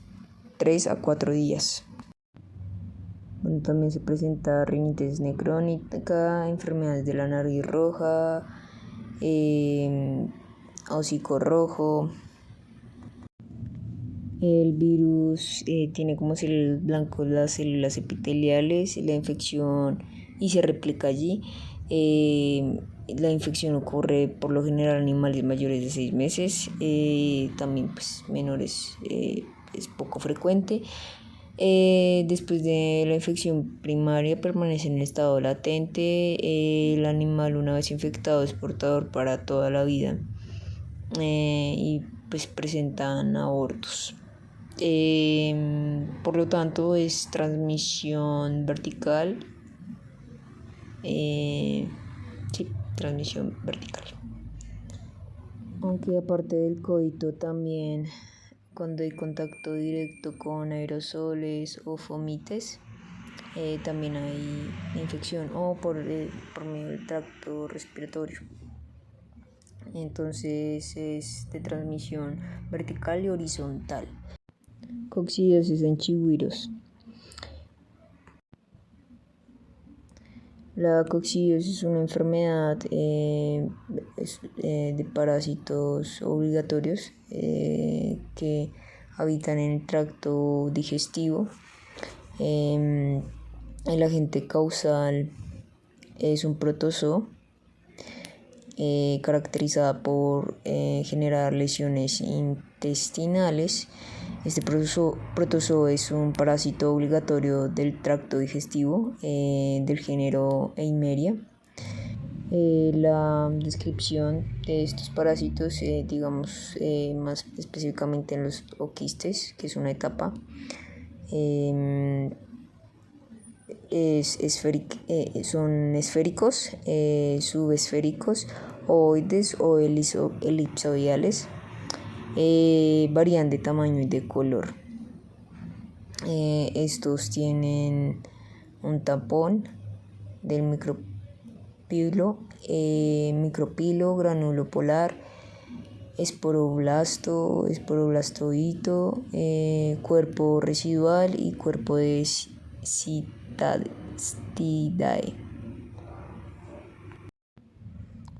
3 a 4 días. También se presenta rinitis necrónica, enfermedades de la nariz roja, hocico rojo. El virus tiene como células blancas las células epiteliales, la infección y se replica allí. La infección ocurre por lo general en animales mayores de 6 meses, también pues menores es poco frecuente. Después de la infección primaria permanece en estado latente. El animal, una vez infectado, es portador para toda la vida, y pues presentan abortos. Por lo tanto, es transmisión vertical. Transmisión vertical. Aunque aparte del coito también cuando hay contacto directo con aerosoles o fomites, también hay infección o por medio del tracto respiratorio. Entonces es de transmisión vertical y horizontal. Coccidiosis en chigüiros. La coccidiosis es una enfermedad de parásitos obligatorios que habitan en el tracto digestivo. El agente causal es un protozoo caracterizada por generar lesiones intestinales. Este protozoo es un parásito obligatorio del tracto digestivo del género Eimeria. La descripción de estos parásitos, más específicamente en los oquistes, que es una etapa, son esféricos, subesféricos, ovoides o elipsoidales. Varían de tamaño y de color. Estos tienen un tapón del micropilo, granulo polar, esporoblastoideo, cuerpo residual y cuerpo de Citadidae.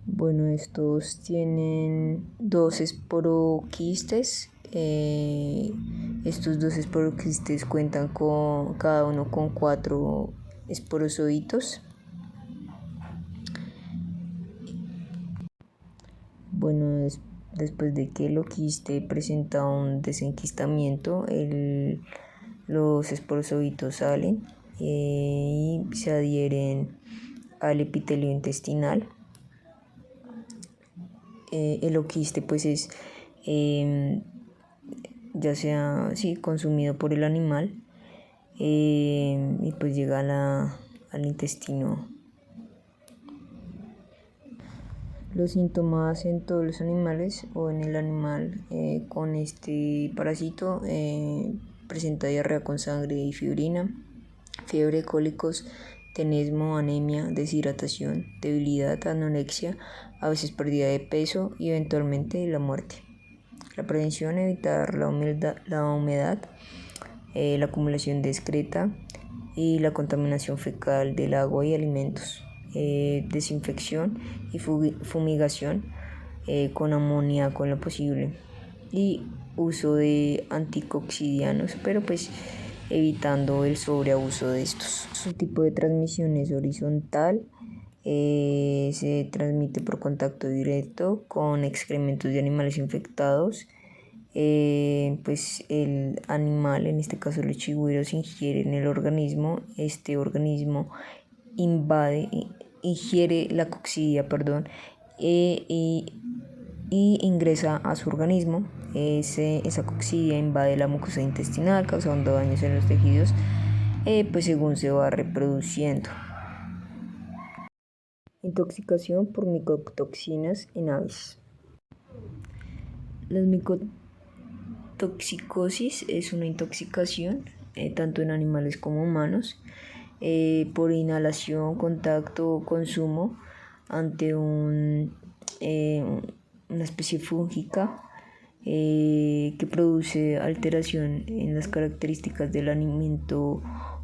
Bueno, estos tienen dos esporoquistes. Estos dos esporoquistes cuentan cada uno con 4 esporozoitos. Bueno, después de que el oquiste presenta un desenquistamiento, los esporozoitos salen y se adhieren al epitelio intestinal. El oquiste pues es ya sea consumido por el animal y pues llega al intestino. Los síntomas en todos los animales o en el animal con este parásito presenta diarrea con sangre y fibrina, fiebre, cólicos, tenesmo, anemia, deshidratación, debilidad, anorexia, a veces pérdida de peso y eventualmente la muerte. La prevención: evitar la humedad, la acumulación de excreta y la contaminación fecal del agua y alimentos. Desinfección y fumigación con amoníaco en lo posible y uso de anticoccidianos, pero pues evitando el sobreabuso de estos. Su tipo de transmisión es horizontal, se transmite por contacto directo con excrementos de animales infectados. Pues el animal, en este caso los chigüiros, ingieren el organismo, este organismo ingiere la coccidia, y ingresa a su organismo. Esa coccidia invade la mucosa intestinal, causando daños en los tejidos, pues según se va reproduciendo. Intoxicación por micotoxinas en aves. Las micotoxicosis es una intoxicación tanto en animales como humanos por inhalación, contacto o consumo ante una especie fúngica que produce alteración en las características del alimento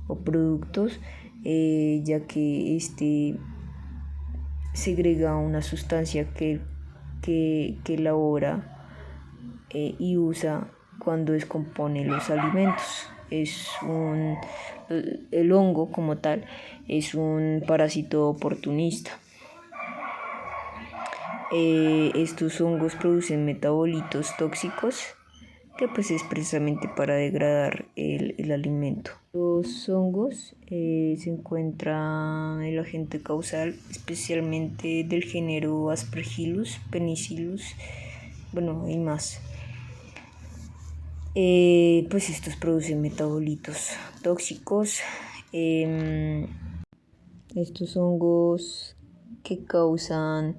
o productos, ya que este segrega una sustancia que elabora y usa cuando descompone los alimentos. El hongo como tal es un parásito oportunista. Estos hongos producen metabolitos tóxicos que pues es precisamente para degradar el alimento. Los hongos se encuentra el agente causal especialmente del género Aspergillus, Penicillus, y más. Pues estos producen metabolitos tóxicos. Estos hongos que causan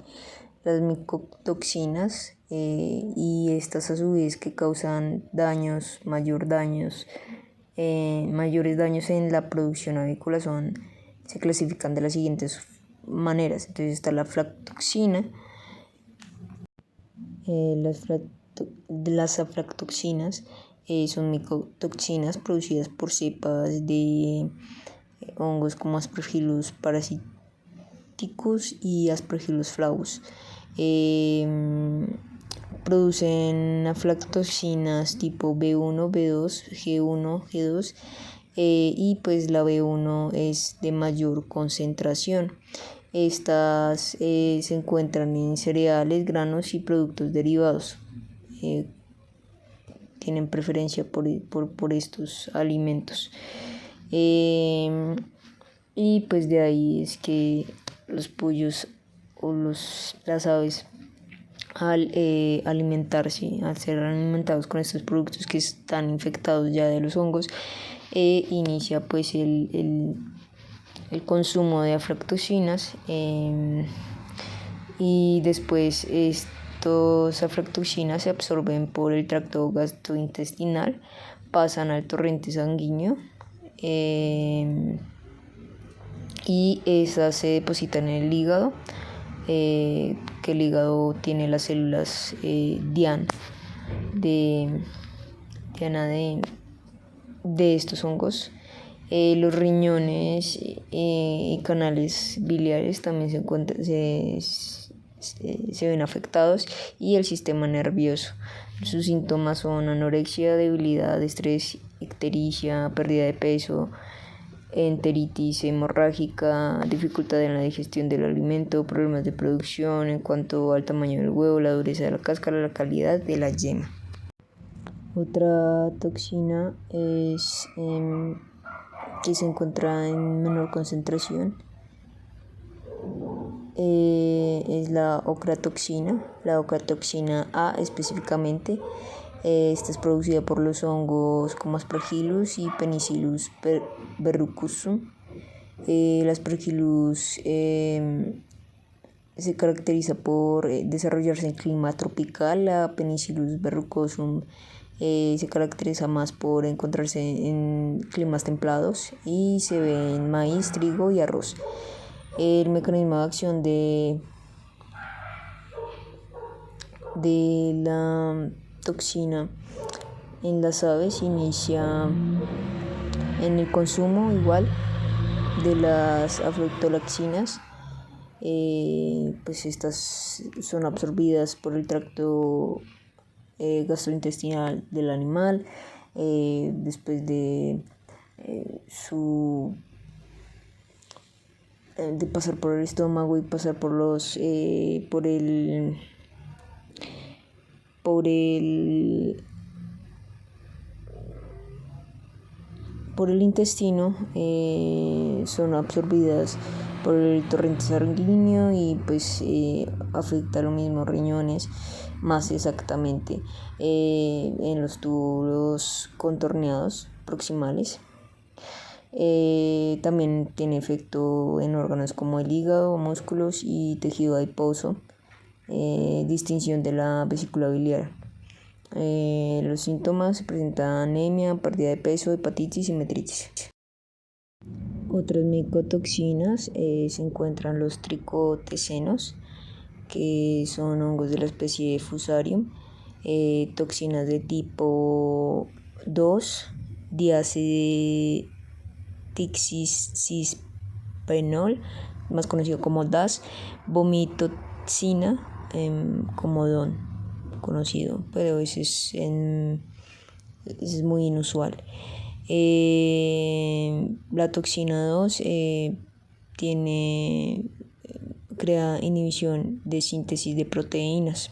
las micotoxinas y estas a su vez que causan mayores daños en la producción avícola se clasifican de las siguientes maneras. Entonces está la aflatoxina. Las aflatoxinas son micotoxinas producidas por cepas de hongos como Aspergillus parasiticus y Aspergillus flavus. Producen aflatoxinas tipo B1, B2, G1, G2 y pues la B1 es de mayor concentración. Estas se encuentran en cereales, granos y productos derivados. Tienen preferencia por estos alimentos. Y pues de ahí es que los pollos o las aves al ser alimentados con estos productos que están infectados ya de los hongos, inicia pues el consumo de aflatoxinas y después estos aflatoxinas se absorben por el tracto gastrointestinal, pasan al torrente sanguíneo y esas se depositan en el hígado, que el hígado tiene las células Diana de estos hongos. Los riñones y canales biliares también se ven afectados, y el sistema nervioso. Sus síntomas son anorexia, debilidad, estrés, ictericia, pérdida de peso, enteritis hemorrágica, dificultad en la digestión del alimento, problemas de producción en cuanto al tamaño del huevo, la dureza de la cáscara, la calidad de la yema. Otra toxina es que se encuentra en menor concentración es la ocratoxina A específicamente. Esta es producida por los hongos como Aspergillus y Penicillus verrucosum. El Aspergillus se caracteriza por desarrollarse en clima tropical. La Penicillus verrucosum se caracteriza más por encontrarse en climas templados y se ve en maíz, trigo y arroz. El mecanismo de acción de la toxina en las aves inicia en el consumo igual de las aflatoxinas. Pues estas son absorbidas por el tracto gastrointestinal del animal después de pasar por el estómago y pasar por el intestino, son absorbidas por el torrente sanguíneo y pues afecta a los mismos riñones, más exactamente en los túbulos contorneados proximales. También tiene efecto en órganos como el hígado, músculos y tejido adiposo, distinción de la vesícula biliar. Los síntomas se presentan anemia, pérdida de peso, hepatitis y metritis. Otras micotoxinas se encuentran los tricotesenos, que son hongos de la especie Fusarium, toxinas de tipo 2, diacetoxicispenol, más conocido como DAS, vomitoxina, como DON, conocido, pero ese es muy inusual. La toxina 2 crea inhibición de síntesis de proteínas.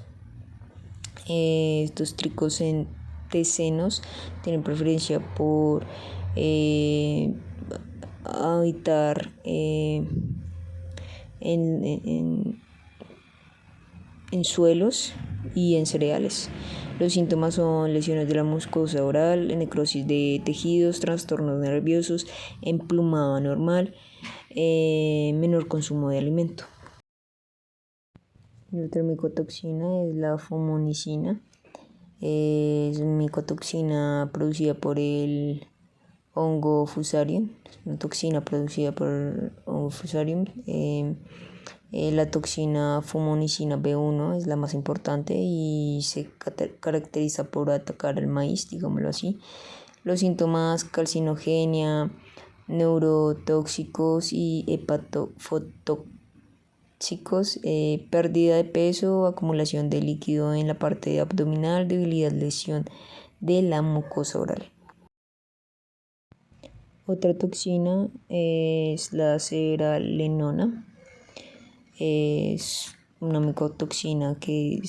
Estos tricotesenos tienen preferencia por habitar en suelos y en cereales. Los síntomas son lesiones de la mucosa oral, necrosis de tejidos, trastornos nerviosos, emplumado anormal, menor consumo de alimento. La otra micotoxina es la fumonicina. Es una micotoxina producida por el hongo Fusarium, una toxina producida por el hongo Fusarium. La toxina fumonicina B1 es la más importante y se caracteriza por atacar al maíz, digámoslo así. Los síntomas: calcinogenia, neurotóxicos y hepatotóxicos, pérdida de peso, acumulación de líquido en la parte abdominal, debilidad, lesión de la mucosa oral. Otra toxina es la zearalenona. Es una micotoxina que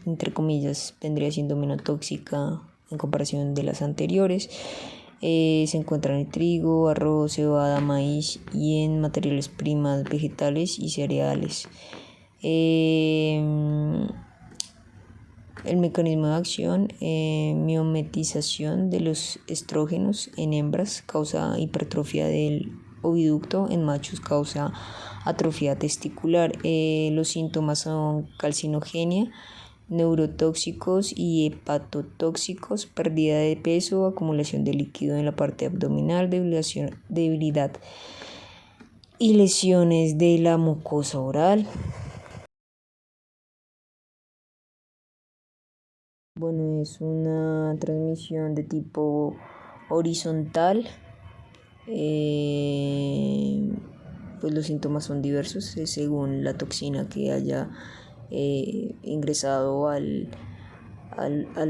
entre comillas vendría siendo menos tóxica en comparación de las anteriores. Se encuentra en el trigo, arroz, cebada, maíz y en materiales primas vegetales y cereales. El mecanismo de acción: mimetización de los estrógenos en hembras causa hipertrofia del oviducto, en machos causa atrofia testicular. Los síntomas son calcinogenia, neurotóxicos y hepatotóxicos, pérdida de peso, acumulación de líquido en la parte abdominal, debilidad y lesiones de la mucosa oral. Bueno, es una transmisión de tipo horizontal. Pues los síntomas son diversos según la toxina que haya ingresado al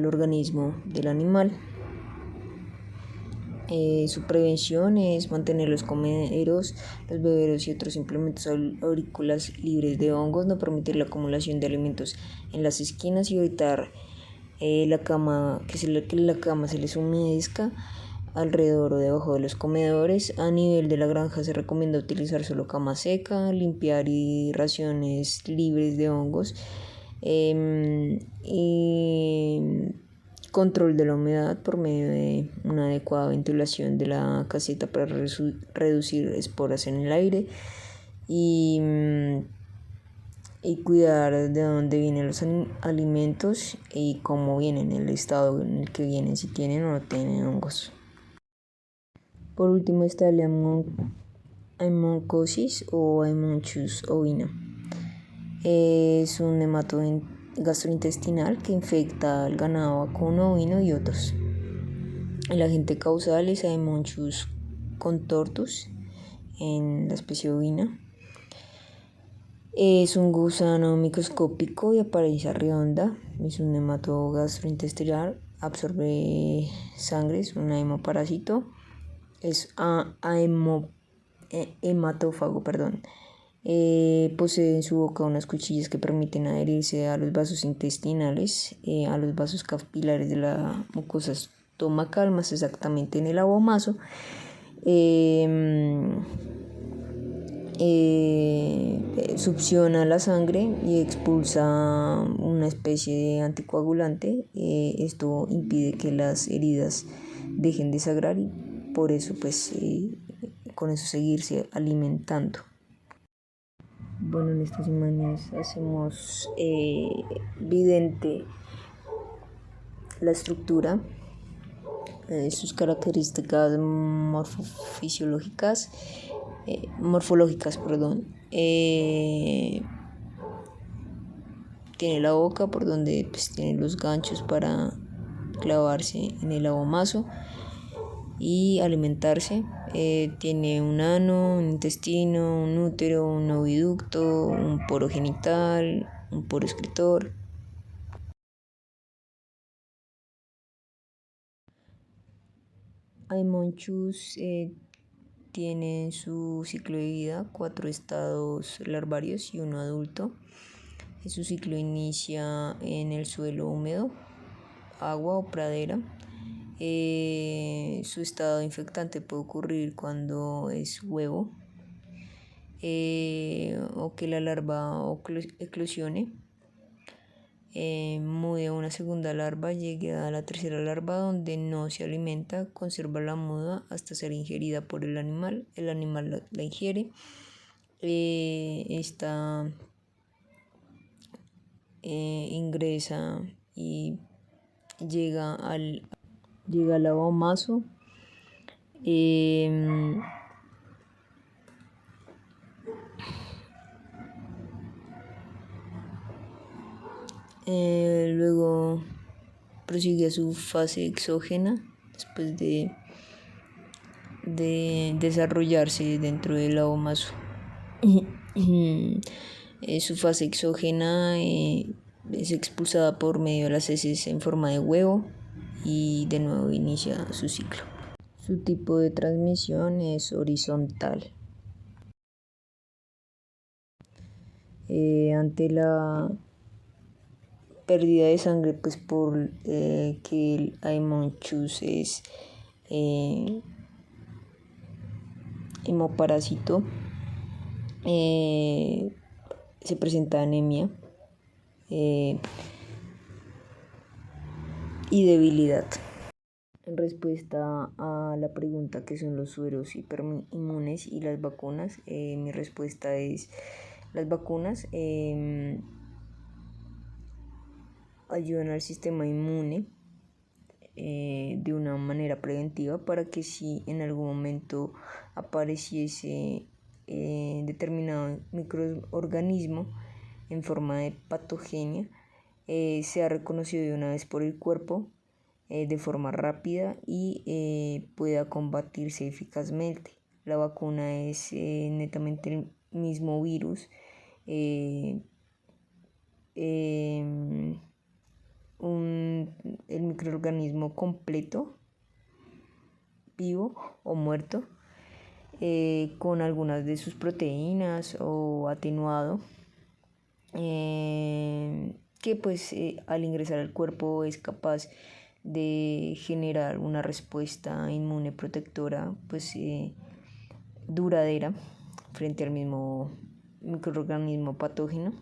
organismo del animal. Su prevención es mantener los comederos, los beberos y otros implementos agrícolas libres de hongos, no permitir la acumulación de alimentos en las esquinas y evitar que la cama se les humedezca alrededor o debajo de los comedores. A nivel de la granja se recomienda utilizar solo cama seca, limpiar y raciones libres de hongos, y control de la humedad por medio de una adecuada ventilación de la caseta para reducir esporas en el aire, y cuidar de dónde vienen los alimentos y cómo vienen, el estado en el que vienen, si tienen o no tienen hongos. Por último está la Haemoncosis o Haemonchus ovina. Es un nematodo gastrointestinal que infecta al ganado vacuno, ovino y otros. El agente causal es Haemonchus contortus en la especie ovina. Es un gusano microscópico de apariencia redonda. Es un nematodo gastrointestinal, absorbe sangre, es un hemoparásito. Es hematófago. Posee en su boca unas cuchillas que permiten adherirse a los vasos intestinales, a los vasos capilares de la mucosa estomacal, más exactamente en el abomaso. Succiona la sangre y expulsa una especie de anticoagulante. Esto impide que las heridas dejen de sangrar y por eso con eso seguirse alimentando. Bueno, en estas imágenes hacemos evidente la estructura, sus características morfológicas. Tiene la boca por donde tiene los ganchos para clavarse en el abomaso y alimentarse. Tiene un ano, un intestino, un útero, un oviducto, un poro genital, un poro excretor. Haemonchus tiene su ciclo de vida 4 estados larvarios y 1 adulto. Su ciclo inicia en el suelo húmedo, agua o pradera. Su estado infectante puede ocurrir cuando es huevo, o que la larva eclosione, mude a una segunda larva, llegue a la tercera larva donde no se alimenta, conserva la muda hasta ser ingerida por el animal la ingiere. Esta ingresa y llega al lavamazo. Luego prosigue a su fase exógena después de desarrollarse dentro del lavamazo. Su fase exógena es expulsada por medio de las heces en forma de huevo y de nuevo inicia su ciclo. Su tipo de transmisión es horizontal. Ante la pérdida de sangre, pues por que el Haemonchus es hemoparásito, se presenta anemia y debilidad. En respuesta a la pregunta ¿qué son los sueros hiperinmunes y las vacunas? Mi respuesta es las vacunas ayudan al sistema inmune de una manera preventiva para que si en algún momento apareciese determinado microorganismo en forma de patogenia, sea reconocido de una vez por el cuerpo de forma rápida y pueda combatirse eficazmente. La vacuna es netamente el mismo virus, el microorganismo completo, vivo o muerto, con algunas de sus proteínas o atenuado, que pues al ingresar al cuerpo es capaz de generar una respuesta inmune protectora pues duradera frente al mismo microorganismo patógeno,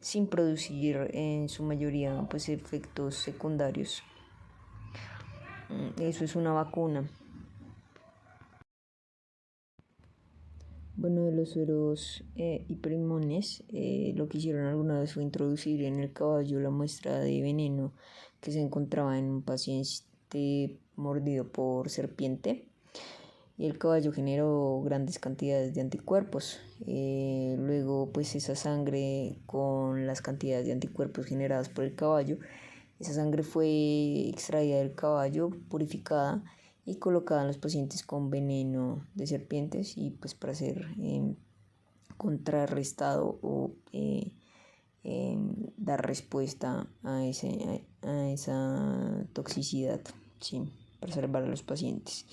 sin producir en su mayoría pues efectos secundarios. Eso es una vacuna. Bueno, de los sueros hiperinmunes, lo que hicieron alguna vez fue introducir en el caballo la muestra de veneno que se encontraba en un paciente mordido por serpiente, y el caballo generó grandes cantidades de anticuerpos. Luego, pues esa sangre con las cantidades de anticuerpos generadas por el caballo, esa sangre fue extraída del caballo, purificada y colocada en los pacientes con veneno de serpientes, y pues para ser contrarrestado o dar respuesta a esa toxicidad, sí, para salvar a los pacientes.